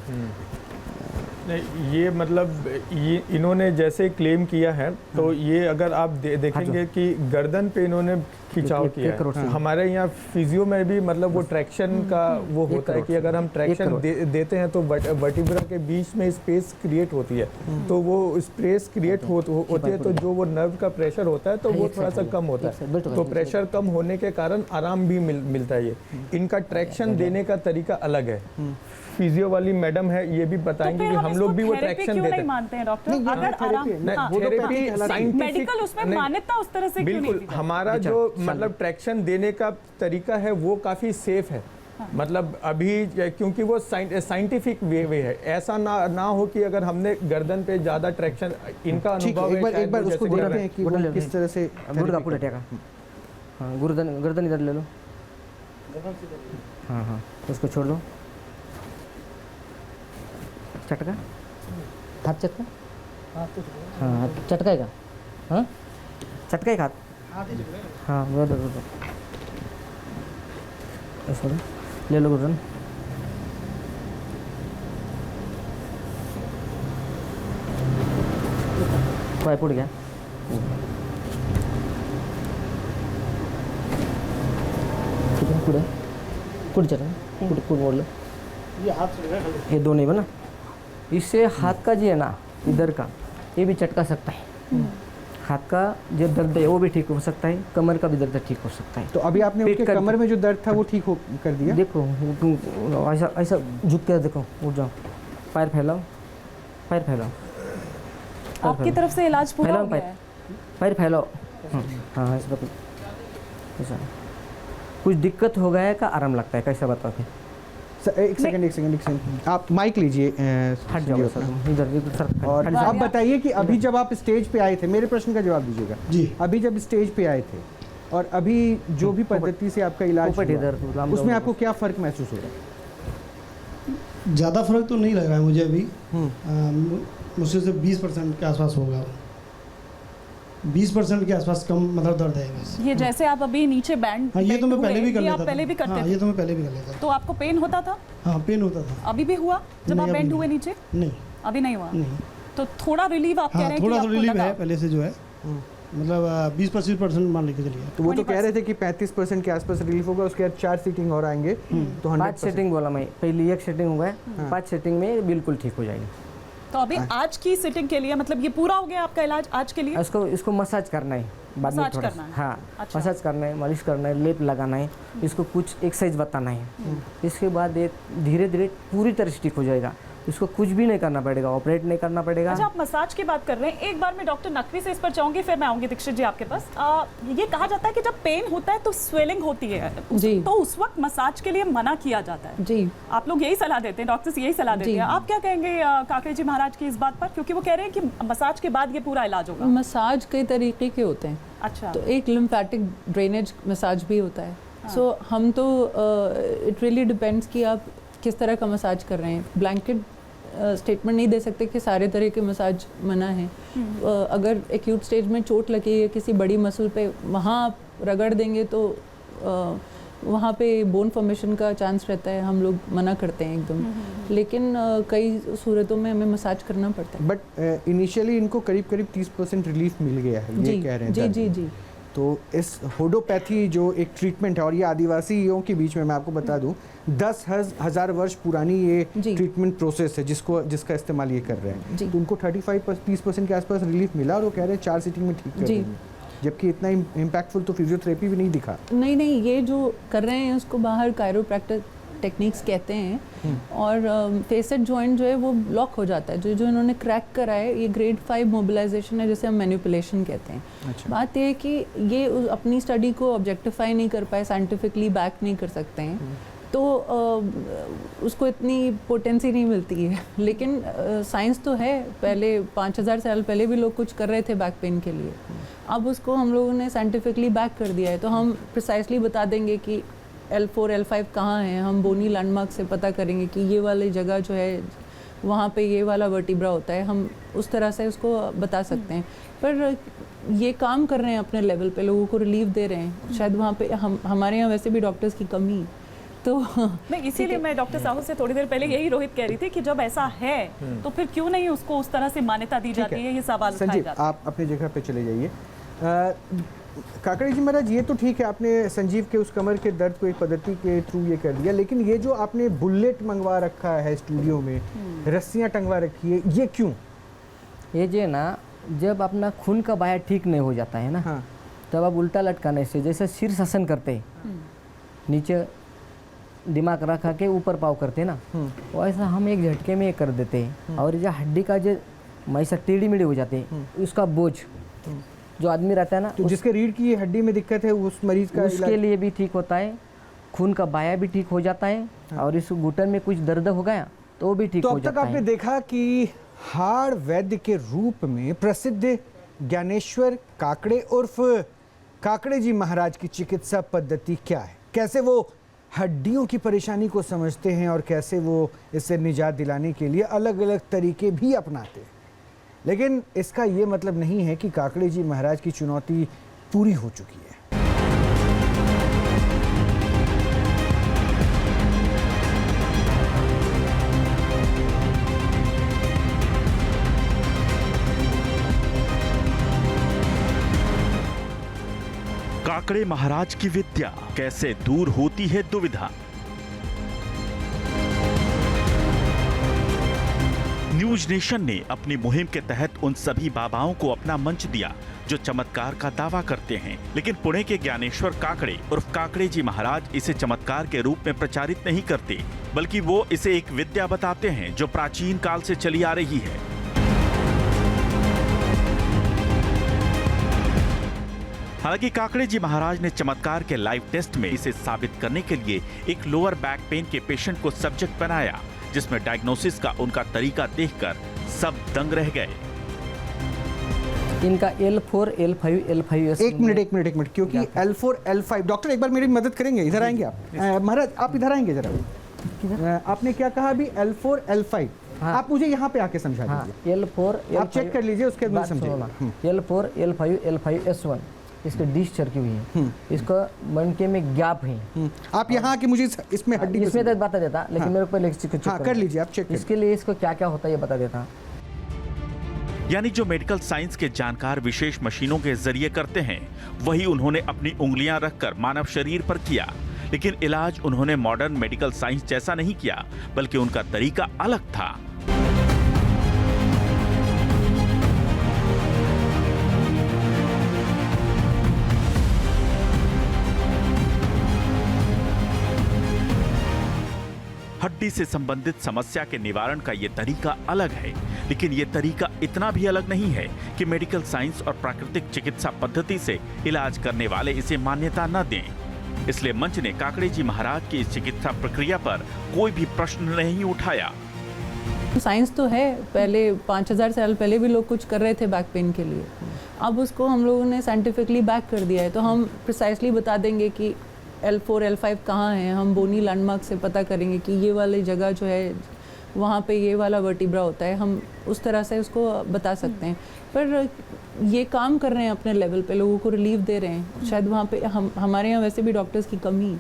Speaker 9: नहीं, ये मतलब ये इन्होंने जैसे क्लेम किया है, तो ये अगर आप देखेंगे कि गर्दन पे इन्होंने खिंचाव किया है। हमारे यहाँ फिजियो में भी मतलब वो ट्रैक्शन का वो होता है कि अगर हम ट्रैक्शन देते हैं तो वर्टिब्रा के बीच में स्पेस क्रिएट होती है, तो वो स्पेस क्रिएट होती है, तो जो वो नर्व का प्रेशर होता है तो वो थोड़ा सा कम होता है, तो प्रेशर कम होने के कारण आराम भी मिलता है। ये इनका ट्रैक्शन देने का तरीका अलग है। फिजियो वाली मैडम है, ये भी बताएंगे कि हम लोग भी वो ट्रैक्शन देते हैं।
Speaker 2: मानते हैं डॉक्टर, अगर
Speaker 9: थेरेपी
Speaker 2: मेडिकल उसमें मान्यता उस तरह से क्यों नहीं
Speaker 9: बिल्कुल, हमारा जो मतलब ट्रैक्शन देने का तरीका है वो काफी सेफ है। मतलब अभी क्योंकि वो साइंटिफिक वे है, ऐसा ना हो कि अगर हमने गर्दन पे ज्यादा ट्रैक्शन, इनका अनुभव है,
Speaker 1: एक बार उसको देखते हैं कि वो किस तरह से
Speaker 6: गुर्दा पूरा टेका, हाँ गर्दन इधर ले लो, हाँ उसको छोड़ दो। चटका हाथ चटका, हाँ चटकाएगा, हाँ चटकाएगा हाथ, हाँ वो दो ऐसा ले लो गर्दन, पाय पुढे घ्या, पुढे चटका, पुढे मोडलं, ये दो नहीं बना, इससे हाथ का जो है ना इधर का ये भी चटका सकता है, हाथ का जो दर्द है वो भी ठीक हो सकता है, कमर का भी दर्द ठीक हो सकता है।
Speaker 1: तो अभी आपने उनके कमर में जो दर्द था वो ठीक हो कर दिया?
Speaker 6: देखो ऐसा झुक कर देखो, उठ जाओ, पैर फैलाओ, पैर फैलाओ,
Speaker 2: आपकी तरफ से इलाज पूरा हो गया है?
Speaker 6: पैर फैलाओ, हाँ ऐसा कुछ दिक्कत हो गया है का आराम लगता है, कैसा बताओ फिर?
Speaker 1: एक सेकंड आप माइक लीजिए,
Speaker 6: हट जाओ इधर।
Speaker 1: और आप बताइए कि अभी जब आप स्टेज पे आए थे, मेरे प्रश्न का जवाब दीजिएगा जी, अभी जब स्टेज पे आए थे और अभी जो भी पद्धति से आपका इलाज हुआ, उसमें आपको क्या फर्क महसूस हो रहा है?
Speaker 8: ज़्यादा फर्क तो नहीं लग रहा है मुझे अभी, मुझसे 20% के आसपास होगा। 20% के आसपास कम मतलब दर्द है बस।
Speaker 2: ये जैसे आप अभी नीचे बैंड
Speaker 8: हाँ, ये तो मैं पहले भी कर लेता
Speaker 2: आप
Speaker 8: था।
Speaker 2: पहले भी करते
Speaker 8: हाँ,
Speaker 2: थे?
Speaker 8: ये तो मैं पहले भी कर लेता था।
Speaker 2: तो आपको पेन होता था?
Speaker 8: हाँ, पेन होता था।
Speaker 2: अभी भी हुआ जब
Speaker 8: नहीं,
Speaker 2: आप
Speaker 8: अभी
Speaker 2: बैंड
Speaker 8: नहीं।
Speaker 2: हुए नीचे?
Speaker 8: नहीं
Speaker 2: अभी नहीं हुआ।
Speaker 8: नहीं।
Speaker 2: तो थोड़ा रिलीव आप कह
Speaker 8: हाँ,
Speaker 2: रहे हैं
Speaker 8: थोड़ा
Speaker 2: कि
Speaker 8: सा
Speaker 2: आपको
Speaker 8: रिलीफ
Speaker 2: लगा?
Speaker 8: है पहले से जो है, मतलब 20-25% मान लेके चलिए।
Speaker 1: तो वो तो कह रहे थे कि 35% के आसपास रिलीफ होगा, उसके बाद 4 सीटिंग और आएंगे तो
Speaker 6: 5
Speaker 1: 100%।
Speaker 6: सेटिंग बोला मैं, पहली एक सेटिंग हुआ है, 5 सेटिंग में बिल्कुल ठीक हो जाएगी।
Speaker 2: तो अभी आज की सिटिंग के लिए मतलब ये पूरा हो गया आपका इलाज आज के लिए?
Speaker 6: इसको मसाज करना है बाद में
Speaker 2: मसाज
Speaker 6: थोड़ा
Speaker 2: करना है।
Speaker 6: हाँ,
Speaker 2: अच्छा।
Speaker 6: मसाज करना है, मालिश करना है, लेप लगाना है, इसको कुछ एक्सरसाइज बताना है। इसके बाद ये धीरे धीरे पूरी तरह से ठीक हो जाएगा। इसको कुछ भी नहीं करना पड़ेगा, ऑपरेट नहीं करना पड़ेगा।
Speaker 2: अच्छा, आप मसाज की बात कर रहे हैं, एक बार मैं डॉक्टर नकवी से इस पर चाहूंगी, फिर मैं आऊंगी दीक्षित जी आपके पास। ये कहा जाता है कि जब पेन होता है तो स्वेलिंग होती है
Speaker 10: जी।
Speaker 2: तो उस वक्त मसाज के लिए मना किया जाता है।
Speaker 10: जी,
Speaker 2: आप लोग यही सलाह देते हैं, डॉक्टर्स यही सलाह देते
Speaker 10: जी।
Speaker 2: हैं। आप क्या कहेंगे काकड़े जी महाराज की इस बात पर, क्योंकि वो कह रहे हैं कि मसाज के बाद ये पूरा इलाज होगा?
Speaker 10: मसाज कई तरीके के होते हैं।
Speaker 2: अच्छा।
Speaker 10: तो एक लिम्फेटिक ड्रेनेज मसाज भी होता है। सो हम तो इट रियली डिपेंड्स कि आप किस तरह का मसाज कर रहे हैं। ब्लैंकेट स्टेटमेंट नहीं दे सकते कि सारे तरह के मसाज मना है। अगर एक्यूट स्टेज में चोट लगी है किसी बड़ी मसल पे, वहाँ आप रगड़ देंगे तो वहाँ पे बोन फॉर्मेशन का चांस रहता है, हम लोग मना करते हैं एकदम। लेकिन कई सूरतों में हमें मसाज करना पड़ता है।
Speaker 1: बट इनिशियली इनको करीब करीब 30% रिलीफ मिल गया है, ये कह रहे हैं।
Speaker 10: जी जी जी।
Speaker 1: तो इस होडोपैथी जो एक ट्रीटमेंट है, और ये आदिवासियों के बीच में मैं आपको बता दूं 10,000 वर्ष पुरानी ये ट्रीटमेंट प्रोसेस है जिसका इस्तेमाल ये कर रहे हैं। तो उनको 35-30% के आसपास रिलीफ मिला और वो कह रहे हैं 4 सीटिंग में ठीक कर देंगे, जबकि इतना इम्पैक्टफुल तो फिजियोथेरेपी भी नहीं दिखा।
Speaker 10: नहीं, ये जो कर रहे हैं उसको बाहर कायरोप्रैक्टिक टेक्निक्स कहते हैं। और फेसेट जॉइंट जो है वो ब्लॉक हो जाता है। जो इन्होंने क्रैक करा है, ये ग्रेड 5 मोबिलाइजेशन है, जिसे हम मैनिपुलेशन कहते हैं।
Speaker 1: अच्छा।
Speaker 10: बात ये है कि ये अपनी स्टडी को ऑब्जेक्टिफाई नहीं कर पाए, साइंटिफिकली बैक नहीं कर सकते हैं, तो उसको इतनी पोटेंसी नहीं मिलती है। लेकिन साइंस तो है, पहले 5000 साल पहले भी लोग कुछ कर रहे थे बैक पेन के लिए। अब उसको हम लोगों ने साइंटिफिकली बैक कर दिया है, तो हम प्रिसाइसली बता देंगे कि L4 L5 कहाँ है। हम बोनी लैंडमार्क से पता करेंगे कि ये वाली जगह जो है वहाँ पे ये वाला वर्टिब्रा होता है। हम उस तरह से उसको बता सकते हैं। पर ये काम कर रहे हैं अपने लेवल पे, लोगों को रिलीफ दे रहे हैं। शायद वहाँ पे हमारे यहाँ वैसे भी डॉक्टर्स की कमी, तो
Speaker 2: नहीं, इसीलिए मैं डॉक्टर साहू से थोड़ी देर पहले यही रोहित कह रही थी कि जब ऐसा है तो फिर क्यों नहीं उसको उस तरह से मान्यता दी जाती है, ये सवाल उठाया
Speaker 1: संजीव,
Speaker 2: जाता है।
Speaker 1: आप अपनी जगह पे चले जाइए। काकड़े जी महाराज, ये तो ठीक है, आपने संजीव के उस कमर के दर्द को एक पद्धति के थ्रू ये कर दिया, लेकिन ये जो आपने बुलेट मंगवा रखा है स्टूडियो में, रस्सियां टंगवा रखी है, ये क्यों?
Speaker 6: ये जो है ना, जब अपना खून का बहाव ठीक नहीं हो जाता है ना,
Speaker 1: हाँ।
Speaker 6: तब आप उल्टा लटकाने से, जैसे शीर्षासन करते हैं, नीचे दिमाग रखा के ऊपर पाव करते हैं ना, वैसा हम एक झटके में कर देते हैं। और जो हड्डी का जो मैसा टेढ़ी मेढ़ी हो जाते हैं, उसका बोझ जो आदमी रहता है ना,
Speaker 1: तो जिसके रीढ़ की हड्डी में दिक्कत है उस मरीज का
Speaker 6: उसके लिए भी ठीक होता है। खून का बहाव भी ठीक हो जाता है। और इस घुटन में कुछ दर्द हो गया तो वो भी ठीक
Speaker 1: तो
Speaker 6: हो
Speaker 1: अब तक
Speaker 6: जाता
Speaker 1: आपने
Speaker 6: है।
Speaker 1: देखा कि हाड़ वैद्य के रूप में प्रसिद्ध ज्ञानेश्वर काकड़े उर्फ काकड़े जी महाराज की चिकित्सा पद्धति क्या है, कैसे वो हड्डियों की परेशानी को समझते हैं और कैसे वो इससे निजात दिलाने के लिए अलग अलग तरीके भी अपनाते हैं। लेकिन इसका ये मतलब नहीं है कि काकड़े जी महाराज की चुनौती पूरी हो चुकी है।
Speaker 5: काकड़े महाराज की विद्या, कैसे दूर होती है दुविधा। न्यूज नेशन ने अपनी मुहिम के तहत उन सभी बाबाओं को अपना मंच दिया जो चमत्कार का दावा करते हैं, लेकिन पुणे के ज्ञानेश्वर काकड़े उर्फ काकड़े जी महाराज इसे चमत्कार के रूप में प्रचारित नहीं करते, बल्कि वो इसे एक विद्या बताते हैं जो प्राचीन काल से चली आ रही है। हालांकि काकड़े जी महाराज ने चमत्कार के लाइव टेस्ट में इसे साबित करने के लिए एक लोअर बैक पेन के पेशेंट को सब्जेक्ट बनाया, जिसमें डायग्नोसिस का उनका तरीका देखकर सब दंग रह गए।
Speaker 6: इनका L4 L5 L5
Speaker 1: एक मिनट, क्योंकि L4 L5, डॉक्टर एक बार मेरी मदद करेंगे, इधर आएंगे आप। महाराज आप इधर आएंगे जरा। आपने क्या कहा अभी? L4 L5
Speaker 6: हाँ।
Speaker 1: आप मुझे यहाँ पे आके समझा
Speaker 6: हाँ,
Speaker 1: दीजिए।
Speaker 6: L4
Speaker 1: आप चेक कर लीजिए, उसके बाद समझिएगा।
Speaker 6: L4 L5 L5 S1 इसके डिश चरकी हुई है, इसका मनके में गैप है।
Speaker 1: आप यहाँ आके मुझे इसमें हड्डी
Speaker 6: इसमें तो बता देता, लेकिन मेरे को पहले चेक
Speaker 1: हाँ कर लीजिए, आप चेक
Speaker 6: इसके लिए इसको क्या क्या होता है ये बता देता।
Speaker 5: यानी जो मेडिकल साइंस के जानकार विशेष मशीनों के जरिए करते हैं, वही उन्होंने अपनी उंगलियां रखकर मानव शरीर पर किया। लेकिन इलाज उन्होंने मॉडर्न मेडिकल साइंस जैसा नहीं किया, बल्कि उनका तरीका अलग था। हड्डी से संबंधित समस्या के निवारण का ये तरीका अलग है, लेकिन ये तरीका इतना भी अलग नहीं है कि मेडिकल साइंस और प्राकृतिक चिकित्सा पद्धति से इलाज करने वाले इसे मान्यता न दें। इसलिए मंच ने काकड़े जी महाराज की इस चिकित्सा प्रक्रिया पर कोई भी प्रश्न नहीं उठाया।
Speaker 10: साइंस तो है, पहले 5000 साल पहले भी लोग कुछ कर रहे थे बैक पेन के लिए, अब उसको हम लोगों ने साइंटिफिकली बैक कर दिया है। तो हम प्रिसाइसली बता देंगे कि L4 L5 कहाँ है, हम बोनी लैंडमार्क से पता करेंगे कि ये वाली जगह जो है वहाँ पे ये वाला वर्टिब्रा होता है, हम उस तरह से उसको बता सकते हैं। पर ये काम कर रहे हैं अपने लेवल पे, लोगों को रिलीफ दे रहे हैं। शायद वहाँ पे हमारे यहाँ वैसे भी डॉक्टर्स की कमी है।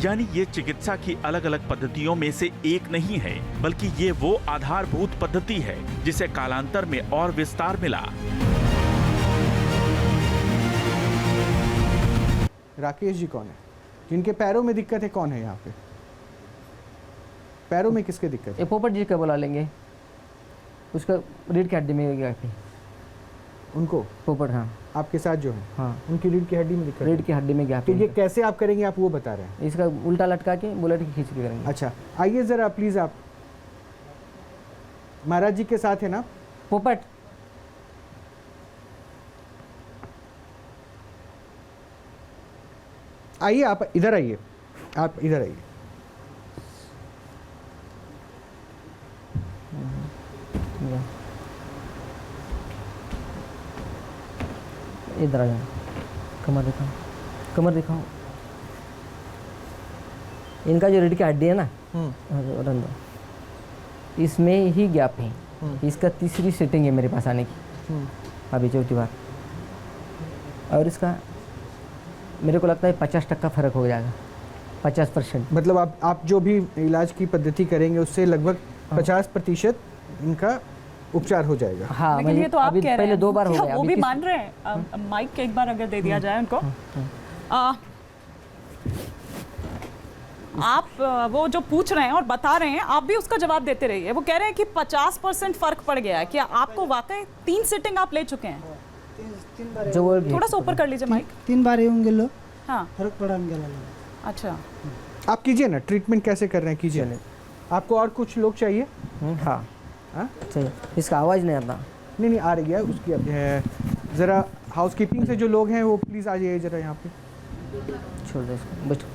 Speaker 5: यानी ये चिकित्सा की अलग अलग पद्धतियों में से एक नहीं है, बल्कि ये वो आधारभूत पद्धति है जिसे कालांतर में और विस्तार मिला।
Speaker 1: राकेश जी कौन है? जिनके पैरों में दिक्कत है, कौन है यहाँ पे? पैरों में किसके दिक्कत है?
Speaker 6: ये पोपट जी का बुला लेंगे, उसका रीढ़ की हड्डी में गैप है।
Speaker 1: उनको
Speaker 6: पोपट, हाँ
Speaker 1: आपके साथ जो है,
Speaker 6: हाँ
Speaker 1: उनकी रीढ़ की हड्डी में दिक्कत है।
Speaker 6: रीढ़ की हड्डी में गैप
Speaker 1: तो
Speaker 6: है।
Speaker 1: ये कैसे आप करेंगे, आप वो बता रहे हैं?
Speaker 6: इसका उल्टा लटका के बुलेट की खींच के करेंगे।
Speaker 1: अच्छा, आइए जरा प्लीज। आप महाराज जी के साथ है ना?
Speaker 6: पोपट,
Speaker 1: आइए, आप इधर आइए, आप इधर आइए।
Speaker 6: इधर आ जाओ, कमर दिखाओ, कमर दिखाओ। इनका जो रीढ़ की हड्डी है ना, रंदो, इसमें ही गैप है। इसका तीसरी सेटिंग है मेरे पास आने की, अभी चौथी बार। और इसका मेरे को लगता है 50% फ़र्क हो जाएगा, 50%।
Speaker 1: मतलब आप जो भी इलाज की पद्धति करेंगे उससे लगभग 50% इनका उपचार हो जाएगा।
Speaker 6: हाँ,
Speaker 2: लेकिन ये तो आप
Speaker 6: अभी
Speaker 2: कह रहे
Speaker 6: पहले
Speaker 2: हैं,
Speaker 6: 2 बार हो गया।
Speaker 2: वो भी मान रहे हैं। माइक एक बार अगर दे दिया जाए उनको। आप वो जो पूछ रहे हैं और बता रहे हैं, आप भी उसका जवाब देते रहिए। वो कह रहे हैं कि 50% फर्क पड़ गया है। क्या आपको वाकई 3 सिटिंग आप ले चुके हैं? थोड़ा सा ऊपर कर लीजिए माइक।
Speaker 11: 3 बार होंगे लो।
Speaker 2: हाँ,
Speaker 11: फर्क पड़ा।
Speaker 2: अच्छा,
Speaker 1: आप कीजिए ना, ट्रीटमेंट कैसे कर रहे हैं कीजिए ना। आपको और कुछ लोग चाहिए?
Speaker 6: हाँ चाहिए। इसका आवाज़ नहीं आता।
Speaker 1: नहीं आ रही है उसकी। अब है ज़रा हाउसकीपिंग से जो लोग हैं वो प्लीज़ आ जाइए ज़रा यहाँ पे।
Speaker 6: छोड़ दो इसको, बैठो।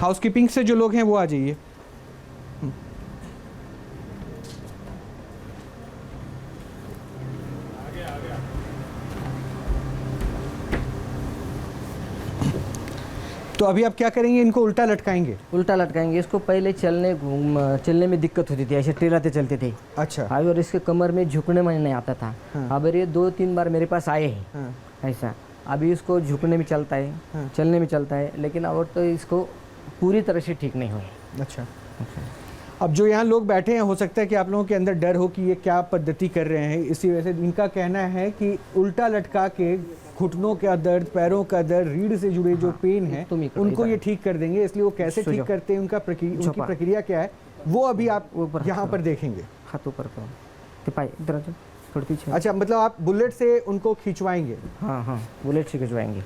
Speaker 1: हाउसकीपिंग से जो लोग हैं वो आ जाइए। तो अभी आप क्या करेंगे? इनको उल्टा लटकाएंगे?
Speaker 6: उल्टा लटकाएंगे इसको। पहले चलने में दिक्कत होती थी, ऐसे टेढ़ाते चलते थे।
Speaker 1: अच्छा।
Speaker 6: अभी और इसके कमर में झुकने में नहीं आता था।
Speaker 1: हाँ।
Speaker 6: अब ये 2-3 बार मेरे पास आए हैं।
Speaker 1: हाँ।
Speaker 6: ऐसा अभी इसको झुकने में चलता है।
Speaker 1: हाँ।
Speaker 6: चलने में चलता है, लेकिन अब तो इसको पूरी तरह से ठीक नहीं हुआ।
Speaker 1: अच्छा। अब जो यहाँ लोग बैठे हैं, हो सकता है कि आप लोगों के अंदर डर हो कि ये क्या पद्धति कर रहे हैं। इसी वजह से इनका कहना है कि उल्टा लटका के घुटनों का दर्द, पैरों का दर्द, रीढ़ से जुड़े जो पेन है उनको ये ठीक कर देंगे। इसलिए वो कैसे ठीक करते हैं, उनकी प्रक्रिया क्या है, वो अभी आप यहाँ पर देखेंगे।
Speaker 6: हाथ ऊपर करो, इधर थोड़ी पीछे।
Speaker 1: अच्छा, मतलब आप बुलेट से उनको खिंचवाएंगे?
Speaker 6: हाँ, बुलेट से खिंचवाएंगे।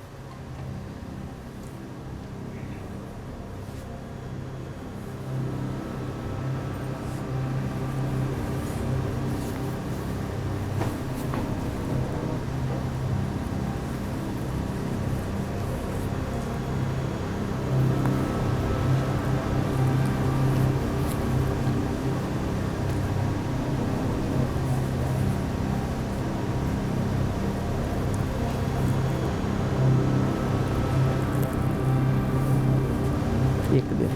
Speaker 6: एक दिन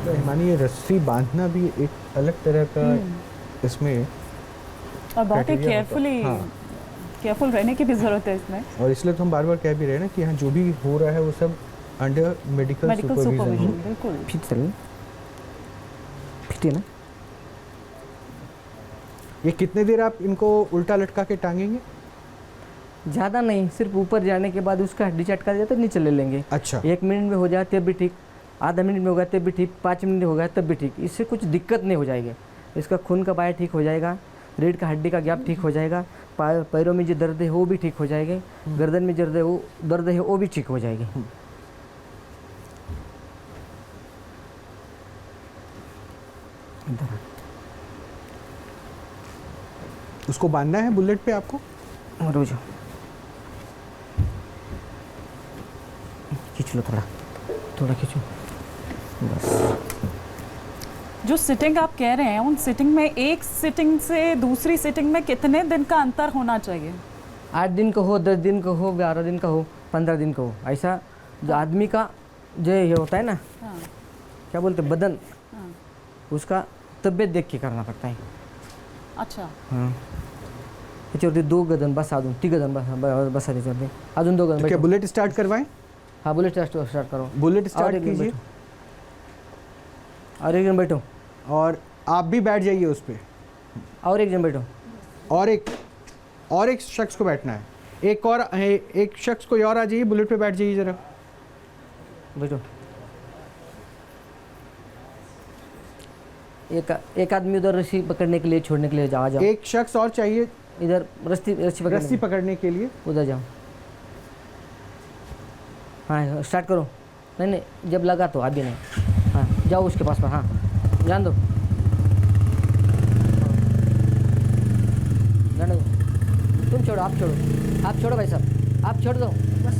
Speaker 1: तो हिमानी, ये रस्सी बांधना भी एक अलग तरह का इसमें
Speaker 2: और बहुत ही
Speaker 1: criteria होता है। हाँ।
Speaker 2: केयरफुल रहने की भी जरूरत है इसमें।
Speaker 1: और इसलिए तो हम बार बार कह भी रहे हैं ना कि यहाँ जो भी हो रहा है वो सब अंडर मेडिकल सुपरविजन।
Speaker 2: बिल्कुल।
Speaker 6: फिट चल फिट है ना।
Speaker 1: ये कितने देर आप इनको उल्टा लटका के टांगेंगे?
Speaker 6: ज़्यादा नहीं, सिर्फ ऊपर जाने के बाद उसका हड्डी चटका दिया तो नीचे ले लेंगे।
Speaker 1: अच्छा।
Speaker 6: 1 मिनट में हो जाए तब भी ठीक, आधा मिनट में होगा तब भी ठीक, 5 मिनट होगा तब भी ठीक। इससे कुछ दिक्कत नहीं हो जाएगी। इसका खून का बहाव ठीक हो जाएगा, रीढ़ का हड्डी का गैप ठीक हो जाएगा, पैरों में जो दर्द है वो भी ठीक हो जाएगी, गर्दन में दर्द है वो भी ठीक हो जाएगी।
Speaker 1: उसको बांधना है बुलेट पे आपको?
Speaker 6: रुक जाओ, खींच लो, थोड़ा खींचो बस।
Speaker 2: जो सिटिंग आप कह रहे हैं, उन सिटिंग में एक सिटिंग से दूसरी सिटिंग में कितने दिन का अंतर होना चाहिए?
Speaker 6: 8 दिन का हो, 10 दिन का हो, 12 दिन का हो, 15 दिन का हो। ऐसा जो आदमी का जो ये होता है ना, क्या बोलते बदन, उसका तबियत देख के करना पड़ता है।
Speaker 2: अच्छा।
Speaker 6: हाँ, याच्यावरती 2 गदन बस, अजून 3 गदन बस त्याच्यावरती अजून 2 गदन।
Speaker 1: क्या बुलेट स्टार्ट करवाएं?
Speaker 6: हाँ, बुलेट स्टार्ट करो।
Speaker 1: बुलेट स्टार्ट कीजिए
Speaker 6: और एक जन बैठो,
Speaker 1: और आप भी बैठ जाइए उस पे,
Speaker 6: और एक जन बैठो,
Speaker 1: और एक शख्स को बैठना है। एक शख्स कोई और आ जाइए, बुलेट पे बैठ जाइए जरा।
Speaker 6: बैठो। एक आदमी उधर रस्सी पकड़ने के लिए, छोड़ने के लिए आ जाओ।
Speaker 1: एक शख्स और चाहिए
Speaker 6: इधर रस्सी
Speaker 1: पकड़ने के लिए,
Speaker 6: उधर जाओ। हाँ, स्टार्ट करो। नहीं, जब लगा तो अभी नहीं। हाँ, जाओ उसके पास पर। हाँ, जान दो, जाने दो। तुम छोड़ो, आप छोड़ो भाई साहब, आप छोड़ दो बस,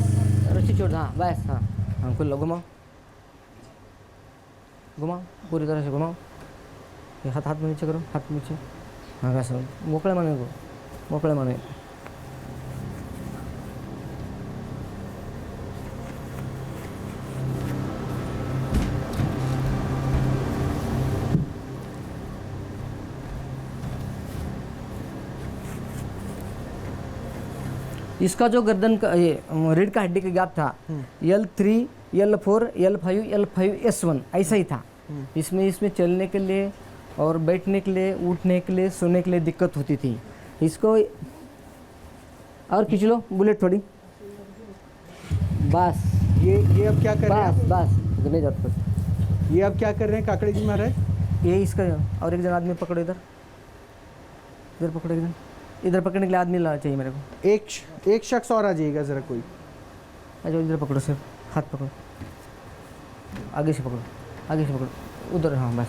Speaker 6: रस्सी छोड़ दो। हाँ बस, हाँ खुल लो, घुमाओ पूरी तरह से घुमाओ। ये हाथ में नीचे करो, हाथ नीचे। हाँ बस, मोकळे माने। इसका जो गर्दन का ये रीढ़ का हड्डी का गैप था, L3, L4, L5, L5, S1 ऐसा ही था। इसमें चलने के लिए और बैठने के लिए, उठने के लिए, सोने के लिए दिक्कत होती थी। इसको और खींच लो बुलेट थोड़ी, बस।
Speaker 1: ये अब क्या कर रहे हैं?
Speaker 6: बस नहीं जाता बस।
Speaker 1: ये अब क्या कर रहे हैं काकड़े जी महाराज?
Speaker 6: ये इसका, और एक जन आदमी पकड़ो, इधर पकड़ो, इधर पकड़ने के लिए आदमी ला चाहिए मेरे को।
Speaker 1: एक शख्स और आ जाइएगा जरा कोई।
Speaker 6: अच्छा, इधर पकड़ो, सिर्फ हाथ पकड़ो, आगे से पकड़ो, उधर। हाँ बस।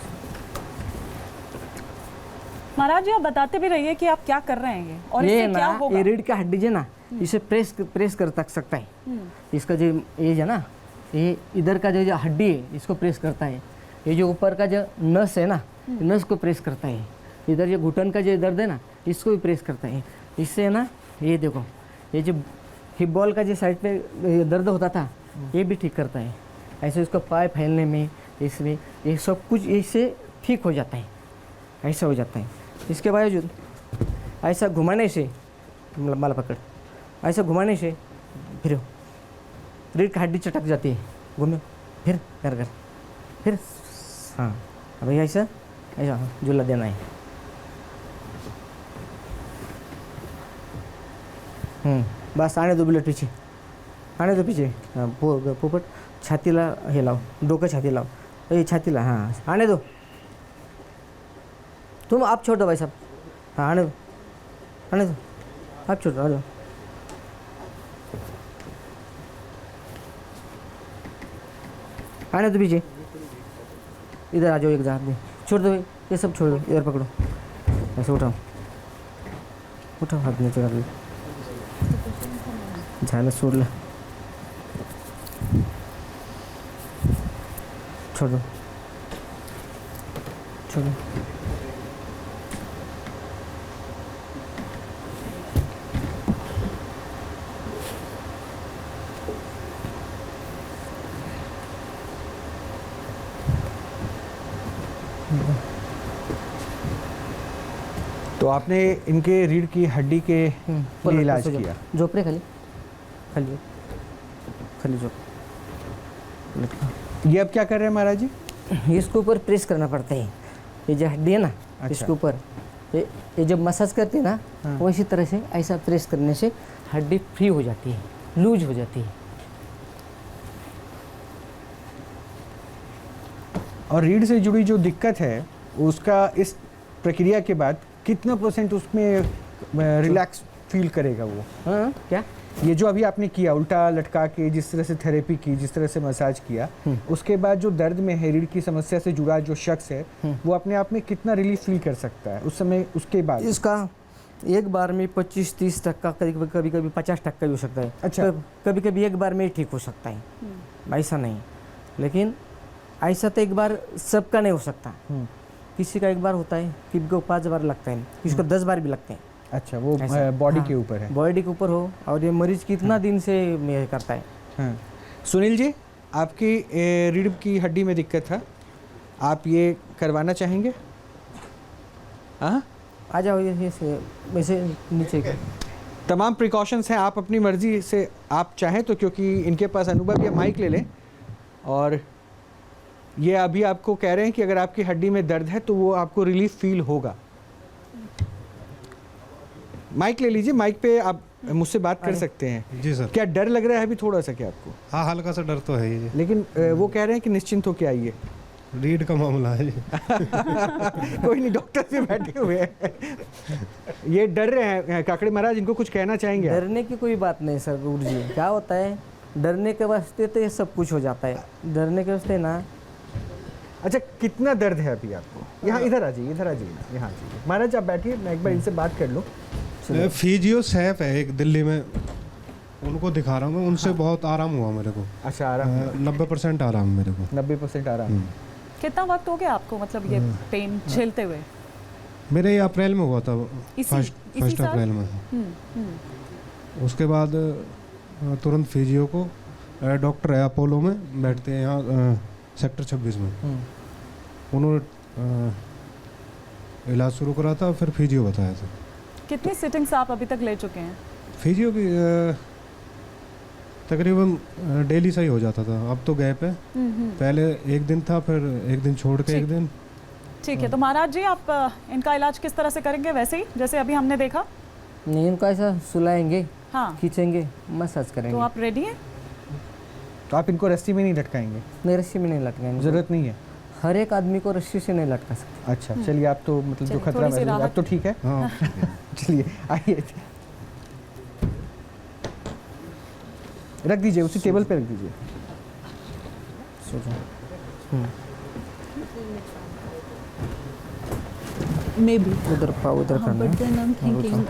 Speaker 2: महाराज जी, आप बताते भी रहिए कि आप क्या कर रहे हैं और
Speaker 6: ये
Speaker 2: इससे क्या होगा?
Speaker 6: ये रीढ़ का हड्डी है ना, इसे प्रेस कर सकता है। इसका जो ये है ना, ये इधर का जो हड्डी है इसको प्रेस करता है। ये जो ऊपर का जो नस है ना, नस को प्रेस करता है। इधर जो घुटन का जो दर्द है ना, इसको भी प्रेस करता है। इससे है ना, ये देखो, ये जो हिप बॉल का जो साइड पे दर्द होता था, ये भी ठीक करता है। ऐसे इसको पाय फैलने में, इसमें ये सब कुछ इससे ठीक हो जाता है, ऐसा हो जाता है। इसके बावजूद ऐसा घुमाने से, माला पकड़, ऐसा घुमाने से फिर रीढ़ की हड्डी चटक जाती है। घूमो, फिर कर फिर। हाँ, अभी ऐसा झूला देना है। बस, आने दो बुलेट पीछे, आने दो पीछे। हाँ, पोपट छातीला हे लाव, डोकं छाती लाव, ये छातीला। हाँ, आने दो। तुम आप छोड़ दो भाई साहब। हाँ, आने दो, आप छोड़ दो। आ जाओ, आने दो पीछे। इधर आ जाओ, एक आदमी छोड़ दो, ये सब छोड़ दो, इधर पकड़ो, ऐसे उठाओ, हाथ नीचे कर लो, झालं सोडलं। छोड़ दो, छोड़ दो।
Speaker 1: तो आपने इनके रीढ़ की हड्डी के लिए इलाज किया।
Speaker 6: झोपड़े खाली खाली खाली झोप।
Speaker 1: ये अब क्या कर रहे हैं महाराज जी?
Speaker 6: इसके ऊपर प्रेस करना पड़ता है, ये जो हड्डी है ना, इसके ऊपर ये जब मसाज करते हैं ना, वो इसी तरह से ऐसा प्रेस करने से हड्डी फ्री हो जाती है, लूज हो जाती है।
Speaker 1: और रीढ़ से जुड़ी जो दिक्कत है उसका इस प्रक्रिया के बाद कितना % उसमें रिलैक्स फील करेगा वो?
Speaker 6: हाँ क्या?
Speaker 1: ये जो अभी आपने किया, उल्टा लटका के जिस तरह से थेरेपी की, जिस तरह से मसाज किया, उसके बाद जो दर्द में है, रीढ़ की समस्या से जुड़ा जो शख्स है, वो अपने आप में कितना रिलीफ फील कर सकता है उस समय? उसके बाद
Speaker 6: इसका एक बार में 25-30%, कभी कभी 50% भी हो सकता है।
Speaker 1: अच्छा।
Speaker 6: कभी कभी एक बार में ही ठीक हो सकता है, ऐसा नहीं। लेकिन ऐसा तो एक बार सबका नहीं हो सकता। किसी का एक बार होता है, किसी को 5 बार लगता है, किसी को 10 बार भी लगते हैं।
Speaker 1: अच्छा, वो बॉडी के ऊपर है,
Speaker 6: बॉडी के ऊपर हो, और ये मरीज कितना दिन से ये करता है।
Speaker 1: हाँ। सुनील जी, आपकी रीढ़ की हड्डी में दिक्कत था, आप ये करवाना चाहेंगे? हाँ,
Speaker 6: आ जाओ, ये वैसे नीचे का।
Speaker 1: तमाम प्रिकॉशंस हैं, आप अपनी मर्जी से आप चाहें तो, क्योंकि इनके पास अनुभव, या माइक ले लें। और ये अभी आपको कह रहे हैं कि अगर आपकी हड्डी में दर्द है तो वो आपको रिलीफ फील होगा। माइक ले लीजिए, माइक पे आप मुझसे बात कर सकते हैं।
Speaker 8: जी सर।
Speaker 1: क्या डर लग रहा है अभी थोड़ा सा क्या आपको?
Speaker 8: हाँ, हल्का सा डर तो है ही,
Speaker 1: लेकिन वो कह रहे हैं कि निश्चिंत होकर आइए।
Speaker 8: रीढ़ का मामला है जी।
Speaker 1: कोई नहीं, डॉक्टर भी बैठे हुए हैं। ये डर रहे हैं काकड़े महाराज, इनको कुछ कहना चाहेंगे?
Speaker 6: डरने की कोई बात नहीं सर गुरु जी। क्या होता है, डरने के वास्ते तो ये सब कुछ हो जाता है, डरने के वास्ते ना।
Speaker 1: अच्छा, कितना दर्द है अभी आपको? यहाँ इधर आ जाइए, इधर आ जाइए, यहाँ आ जाइए। महाराज आप बैठिए, मैं एक बार इनसे बात कर लूँ।
Speaker 8: फिजियो सैफ है एक दिल्ली में, उनको दिखा रहा हूँ मैं, उनसे बहुत आराम हुआ मेरे को।
Speaker 1: अच्छा, आराम?
Speaker 8: 90% आराम मेरे को।
Speaker 1: 90% आराम।
Speaker 2: कितना वक्त हो गया आपको मतलब ये पेन झेलते हुए?
Speaker 8: मेरे ये अप्रैल में हुआ था,
Speaker 2: इसी
Speaker 8: फर्स्ट अप्रैल में। उसके बाद तुरंत फिजियो को, डॉक्टर है अपोलो में बैठते हैं यहाँ सेक्टर 26 में, उन्होंने इलाज शुरू करा था, फिर फिजियो बताया था।
Speaker 2: कितनी सिटिंग्स आप अभी तक ले चुके हैं?
Speaker 8: फिजियो की तकरीबन डेली सही हो जाता था, अब तो गैप है। पहले एक दिन था, फिर एक दिन छोड़ के एक दिन।
Speaker 2: ठीक है, तो महाराज जी आप इनका इलाज किस तरह से करेंगे? वैसे ही जैसे अभी हमने देखा?
Speaker 6: नहीं, इनको ऐसा सुलाएंगे,
Speaker 2: हाँ,
Speaker 6: खींचेंगे, मसाज करेंगे।
Speaker 2: तो आप रेडी हैं?
Speaker 1: तो आप इनको रस्सी में नहीं लटकाएंगे?
Speaker 6: नहीं, रस्सी में नहीं लटकाएंगे,
Speaker 1: जरूरत नहीं है।
Speaker 6: हर एक आदमी को रस्सी से नहीं लटका सकते।
Speaker 1: अच्छा, चलिए, आप तो मतलब जो खतरा महसूस, अब तो ठीक है।
Speaker 8: हाँ।
Speaker 1: चलिए आइए, रख दीजिए, उसी टेबल पे रख दीजिए।
Speaker 10: मे बी
Speaker 6: उधर पाओ, उधर करना
Speaker 10: but
Speaker 6: है।
Speaker 10: then I'm thinking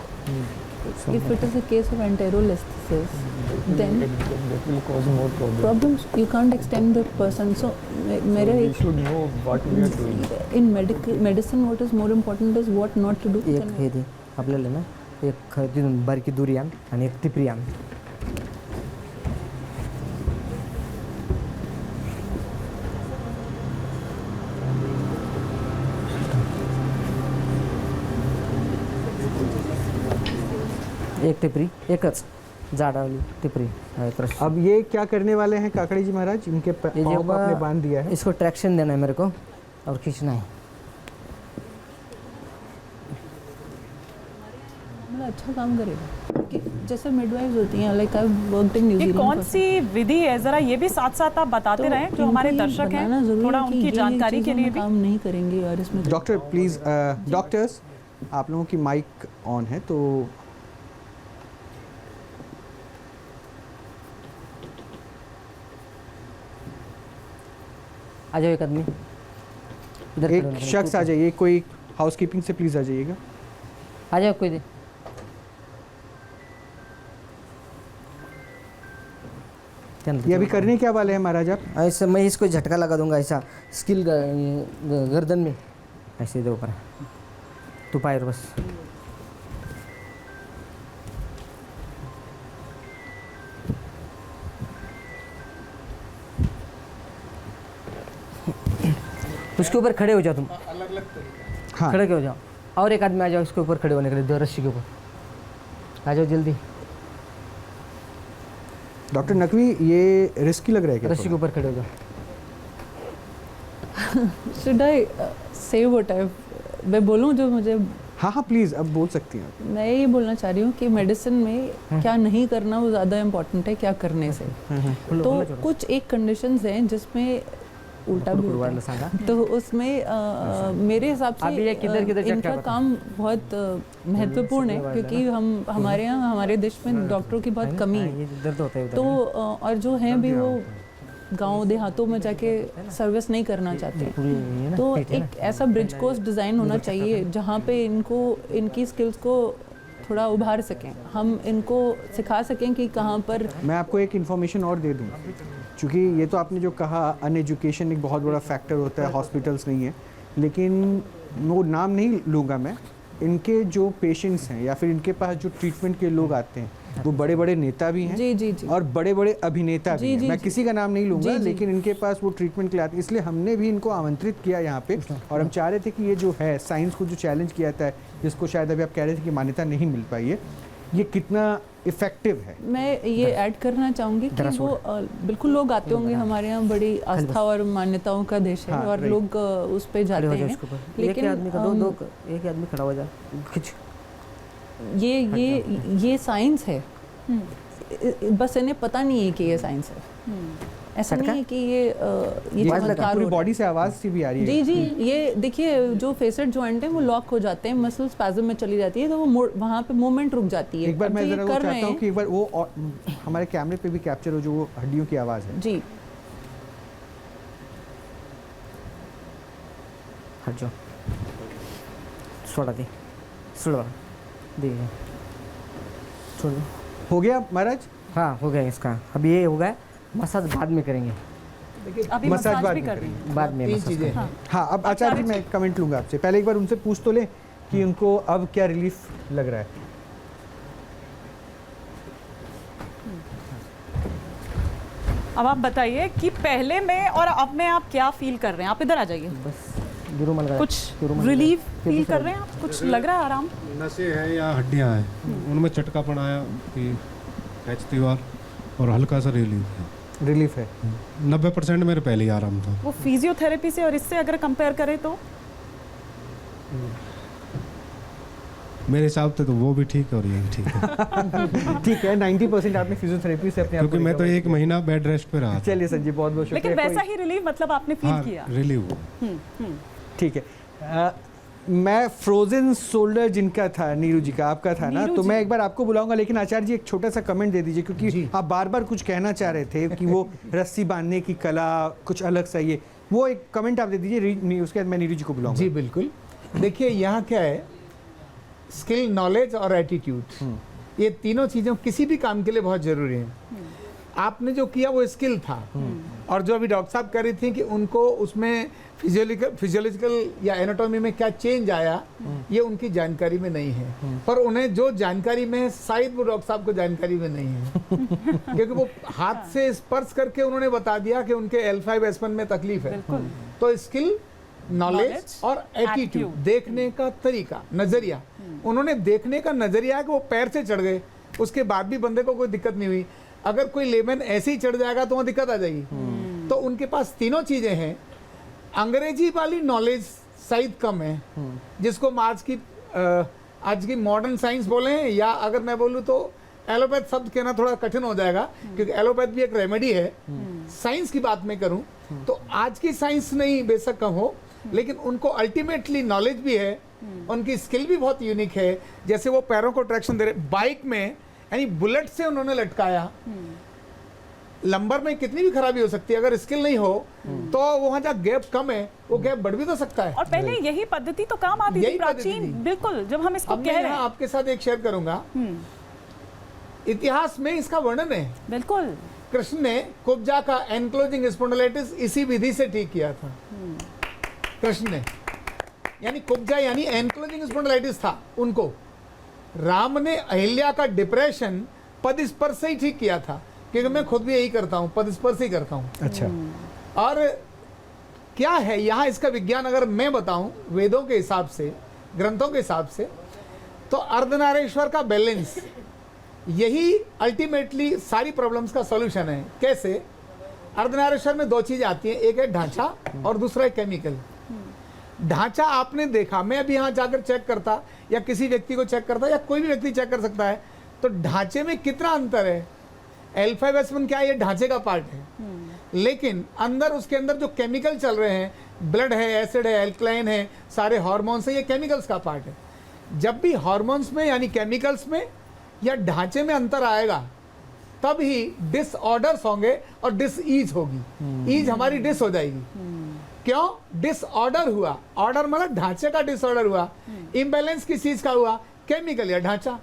Speaker 10: if it is a case of anterolisthesis, then problems you can't extend the person. So मेरा एक
Speaker 9: should know what we are doing.
Speaker 10: in medicine what is more important is what not to do.
Speaker 6: एक हे दे आपल्याला ना, एक तिथून बारकी दुरी आण आणि एक टिपरी आण. एक टिपरी, एकच जाडावली टिपरी.
Speaker 1: अब ये क्या करने वाले हैं काकड़ी जी महाराज? इनके पाँव को आपने बांध दिया है,
Speaker 6: इसको ट्रैक्शन देना है मेरे को और खींचना है.
Speaker 10: मतलब अच्छा काम करेगा. जैसे मिडवाइव्स होती हैं, like I worked in New Zealand.
Speaker 2: कौन सी विधि है, जरा ये भी साथ साथ आप बताते रहें जो हमारे दर्शक हैं, थोड़ा उनकी जानकारी के लिए भी.
Speaker 10: काम नहीं करेंगे और इसमें
Speaker 1: डॉक्टर प्लीज, डॉक्टर्स आप लोगों की माइक ऑन है तो
Speaker 6: आ जाओ. एक आदमी इधर,
Speaker 1: एक शख्स आ जाइए, कोई हाउसकीपिंग से प्लीज आ जाइएगा.
Speaker 6: आ जाओ कोई दे.
Speaker 1: ये अभी करने क्या वाले हैं महाराज आप?
Speaker 6: ऐसा मैं इसको झटका लगा दूंगा, ऐसा स्किल गर्दन में ऐसे दे ऊपर तो पायर बस। उसके ऊपर खड़े हो जाओ तुम,
Speaker 1: हाँ
Speaker 6: खड़े हो जाओ, और एक आदमी आ जाओ इसके ऊपर खड़े होने के लिए, दो रस्सी के ऊपर आ जाओ जल्दी।
Speaker 1: डॉक्टर नकवी ये रिस्की लग रहा है क्या?
Speaker 6: रस्सी के ऊपर खड़े हो जाओ।
Speaker 10: Should I say what मैं बोलूं जो मुझे?
Speaker 1: हाँ हाँ प्लीज़, अब बोल सकती हैं आप।
Speaker 10: मैं ये बोलना चाह रही हूँ कि मेडिसिन में क्या नहीं करना वो ज़्यादा इम्पोर्टेंट है क्या करने से। तो कुछ एक कंडीशंस हैं जिसमें उल्टा भी होता है, तो उसमें मेरे हिसाब से इनका काम बहुत महत्वपूर्ण है, क्योंकि हमारे यहाँ हमारे देश में डॉक्टरों की बहुत कमी है। तो और जो हैं भी वो गांव देहातों में जाके सर्विस नहीं करना चाहते, तो एक ऐसा ब्रिज कोर्स डिज़ाइन होना चाहिए जहाँ पे इनको इनकी स्किल्स को थोड़ा उभार सकें, हम इनको सिखा सकें कि कहाँ पर।
Speaker 1: मैं आपको एक इन्फॉर्मेशन और दे दूँ, क्योंकि ये तो आपने जो कहा अनएजुकेशन एक बहुत बड़ा फैक्टर होता है, हॉस्पिटल्स नहीं है, लेकिन वो नाम नहीं लूँगा मैं, इनके जो पेशेंट्स हैं या फिर इनके पास जो ट्रीटमेंट के लोग आते हैं वो बड़े बड़े नेता भी हैं,
Speaker 10: जी जी जी,
Speaker 1: और बड़े बड़े अभिनेता भी हैं। मैं किसी का नाम नहीं लूँगा,
Speaker 10: जी, जी,
Speaker 1: लेकिन इनके पास वो ट्रीटमेंट के लिए आते हैं, इसलिए हमने भी इनको आमंत्रित किया यहाँ पे, और हम चाह रहे थे कि ये जो है साइंस को जो चैलेंज किया जाता है, जिसको शायद अभी आप कह रहे थे कि मान्यता नहीं मिल पाई है, ये कितना इफेक्टिव है।
Speaker 10: मैं ये ऐड करना चाहूँगी कि वो बिल्कुल लोग आते होंगे, हमारे यहाँ बड़ी आस्था और मान्यताओं का देश है, और लोग उस पे जाते हैं, लेकिन
Speaker 6: एक आदमी का एक आदमी खड़ा हो जाए, खिंच।
Speaker 10: ये साइंस है, बस इन्हें पता नहीं है कि ये साइंस है। ऐसा नहीं है कि ये चमत्कार
Speaker 1: पूरी बॉडी से आवाज़ सी भी आ रही है।
Speaker 10: जी जी, ये देखिए जो फेसेट जॉइंट है वो लॉक हो जाते हैं, मसल स्पैज़म में चली जाती है, तो वो वहाँ पे मूवमेंट रुक जाती है।
Speaker 1: एक बार मैं जरा चाहता हूँ कि एक बार वो हमारे कैमरे पे भी कैप्चर हो, जो वो हड्डियों की आवाज़ है।
Speaker 10: जी
Speaker 6: हट जाओ, छोड़ा दे, छोड़ दे, छोड़ दो।
Speaker 1: हो गया महाराज?
Speaker 6: हाँ हो गया इसका, अब ये हो गया, मसाज बाद में करेंगे,
Speaker 2: अभी
Speaker 1: मसाज बाद
Speaker 2: भी
Speaker 1: में
Speaker 2: कर रही
Speaker 1: करेंगे।
Speaker 6: बाद में
Speaker 4: तीन
Speaker 6: मसाज
Speaker 4: चीजें
Speaker 6: करेंगे।
Speaker 4: हैं।
Speaker 1: हाँ, अब आचार्य जी मैं कमेंट लूँगा आपसे, पहले एक बार उनसे पूछ तो ले कि उनको अब क्या रिलीफ लग रहा है।
Speaker 2: अब आप बताइए कि पहले में और अब में आप क्या फील कर रहे हैं? आप इधर आ जाइए।
Speaker 6: बस गिरुमल का
Speaker 2: कुछ रिलीफ फील कर रहे हैं आप? कुछ लग रहा है आराम?
Speaker 8: नसें हैं या हड्डियां हैं, उनमें चटकापन आया कि खींचती बार, और हल्का सा
Speaker 1: रिलीफ है।
Speaker 8: 90% मेरे पहले ही आराम था।
Speaker 2: वो फिजियोथेरेपी से और इससे अगर कंपेयर करें तो
Speaker 8: मेरे हिसाब से तो वो भी ठीक है और ये भी ठीक है।
Speaker 1: ठीक है, 90% आपने फिजियोथेरेपी से अपने आप
Speaker 8: क्योंकि
Speaker 1: को
Speaker 8: मैं तो
Speaker 1: recover
Speaker 8: 1 महीना बेड रेस्ट पे रहा था।
Speaker 1: चलिए संजीव, बहुत बहुत शुक्रिया।
Speaker 2: लेकिन वैसा ही रिलीफ मतलब आपने फील किया?
Speaker 8: रिलीव।
Speaker 1: ठीक है। मैं फ्रोजन शोल्डर जिनका था, नीरू जी का, आपका था ना, तो मैं एक बार आपको बुलाऊंगा, लेकिन आचार्य जी एक छोटा सा कमेंट दे दीजिए, क्योंकि आप बार बार कुछ कहना चाह रहे थे कि वो रस्सी बांधने की कला कुछ अलग सा, ये वो एक कमेंट आप दे दीजिए, उसके बाद मैं नीरू जी को बुलाऊंगा।
Speaker 4: जी बिल्कुल। देखिए यहाँ क्या है, स्किल, नॉलेज और एटीट्यूड, ये तीनों चीज़ें किसी भी काम के लिए बहुत ज़रूरी हैं। आपने जो किया वो स्किल था, और जो अभी डॉक्टर साहब कह रही थी कि उनको उसमें फिजियोलॉजिकल या एनाटॉमी में क्या चेंज आया, ये उनकी जानकारी में नहीं है, पर उन्हें जो जानकारी में है शायद वो डॉक्टर साहब को जानकारी में नहीं है। क्योंकि वो हाथ से स्पर्श करके उन्होंने बता दिया कि उनके L5 S1 में तकलीफ है। तो स्किल, नॉलेज और एटीट्यूड, देखने का तरीका, नजरिया, उन्होंने देखने का नजरिया है कि वो पैर से चढ़ गए, उसके बाद भी बंदे को कोई दिक्कत नहीं हुई। अगर कोई लेमन ऐसे ही चढ़ जाएगा तो वहाँ दिक्कत आ जाएगी। तो उनके पास तीनों चीजें हैं। अंग्रेजी वाली नॉलेज शायद कम है, जिसको आज की मॉडर्न साइंस बोले, या अगर मैं बोलूँ तो एलोपैथ शब्द कहना थोड़ा कठिन हो जाएगा, क्योंकि एलोपैथ भी एक रेमेडी है। साइंस की बात मैं करूं तो आज की साइंस नहीं बेशक कम हो, लेकिन उनको अल्टीमेटली नॉलेज भी है, उनकी स्किल भी बहुत यूनिक है। जैसे वो पैरों को ट्रैक्शन दे रहे, बाइक में यानी बुलेट से उन्होंने लटकाया। लंबर में कितनी भी खराबी हो सकती है, अगर स्किल नहीं हो तो वहाँ जहाँ गैप कम है वो गैप बढ़ भी तो सकता है।
Speaker 2: और पहले यही पद्धति तो काम आती थी, प्राचीन, बिल्कुल। जब हम इसको कह रहे हैं,
Speaker 4: आपके साथ एक शेयर करूंगा, इतिहास में इसका वर्णन है।
Speaker 2: बिल्कुल।
Speaker 4: कृष्ण ने कुब्जा का एनक्लोजिंग स्पॉन्डिलाइटिस इसी विधि से ठीक किया था। कृष्ण ने, यानी कुब्जा यानी एनक्लोजिंग स्पॉन्डिलाइटिस था उनको। राम ने अहिल्या का डिप्रेशन पद स्पर्श से ही ठीक किया था, क्योंकि मैं खुद भी यही करता हूँ, पद स्पर्श ही करता हूँ।
Speaker 1: अच्छा,
Speaker 4: और क्या है यहाँ इसका विज्ञान अगर मैं बताऊं वेदों के हिसाब से, ग्रंथों के हिसाब से, तो अर्धनारीश्वर का बैलेंस यही अल्टीमेटली सारी प्रॉब्लम्स का सॉल्यूशन है। कैसे? अर्धनारीश्वर में दो चीजें आती हैं, एक है ढांचा और दूसरा है केमिकल। ढांचा आपने देखा, मैं अभी यहाँ जाकर चेक करता या किसी व्यक्ति को चेक करता या कोई भी व्यक्ति चेक कर सकता है, तो ढांचे में कितना अंतर है। L5S1 क्या है? ये ढांचे का पार्ट है, लेकिन अंदर उसके अंदर जो केमिकल चल रहे हैं, ब्लड है, एसिड है, एल्कलाइन है, सारे हार्मोन्स है, ये केमिकल्स का पार्ट है। जब भी हार्मोन्स में यानी केमिकल्स में या ढांचे में अंतर आएगा तब ही डिसऑर्डर्स होंगे और डिसईज होगी। ईज हमारी डिस हो जाएगी। क्यों? डिसऑर्डर हुआ, ऑर्डर मतलब ढांचे का डिसऑर्डर हुआ, इम्बैलेंस किस चीज का हुआ? केमिकल या ढांचा।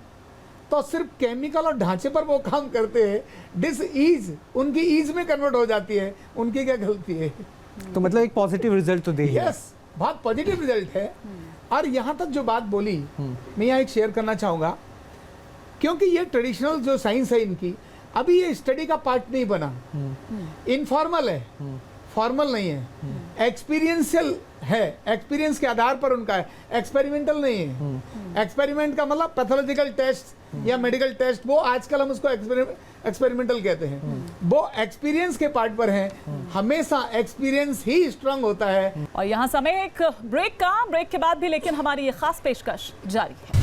Speaker 4: तो सिर्फ केमिकल और ढांचे पर वो काम करते हैं, डिसईज उनकी ईज में कन्वर्ट हो जाती है। उनकी क्या गलती है?
Speaker 1: तो मतलब एक पॉजिटिव रिजल्ट तो दे ही
Speaker 4: यस, बहुत पॉजिटिव रिजल्ट है। और यहाँ तक जो बात बोली मैं यहाँ एक शेयर करना चाहूँगा, क्योंकि ये ट्रेडिशनल जो साइंस है इनकी, अभी ये स्टडी का पार्ट नहीं बना, इनफॉर्मल है, फॉर्मल नहीं है, एक्सपीरियंशियल है, एक्सपीरियंस के आधार पर उनका है, एक्सपेरिमेंटल नहीं है। एक्सपेरिमेंट का मतलब पैथोलॉजिकल टेस्ट या मेडिकल टेस्ट, वो आजकल हम उसको एक्सपेरिमेंटल कहते हैं। वो एक्सपीरियंस के पार्ट पर है, हमेशा एक्सपीरियंस ही स्ट्रांग होता है।
Speaker 2: और यहाँ समय एक ब्रेक का, ब्रेक के बाद भी लेकिन हमारी ये खास पेशकश जारी है।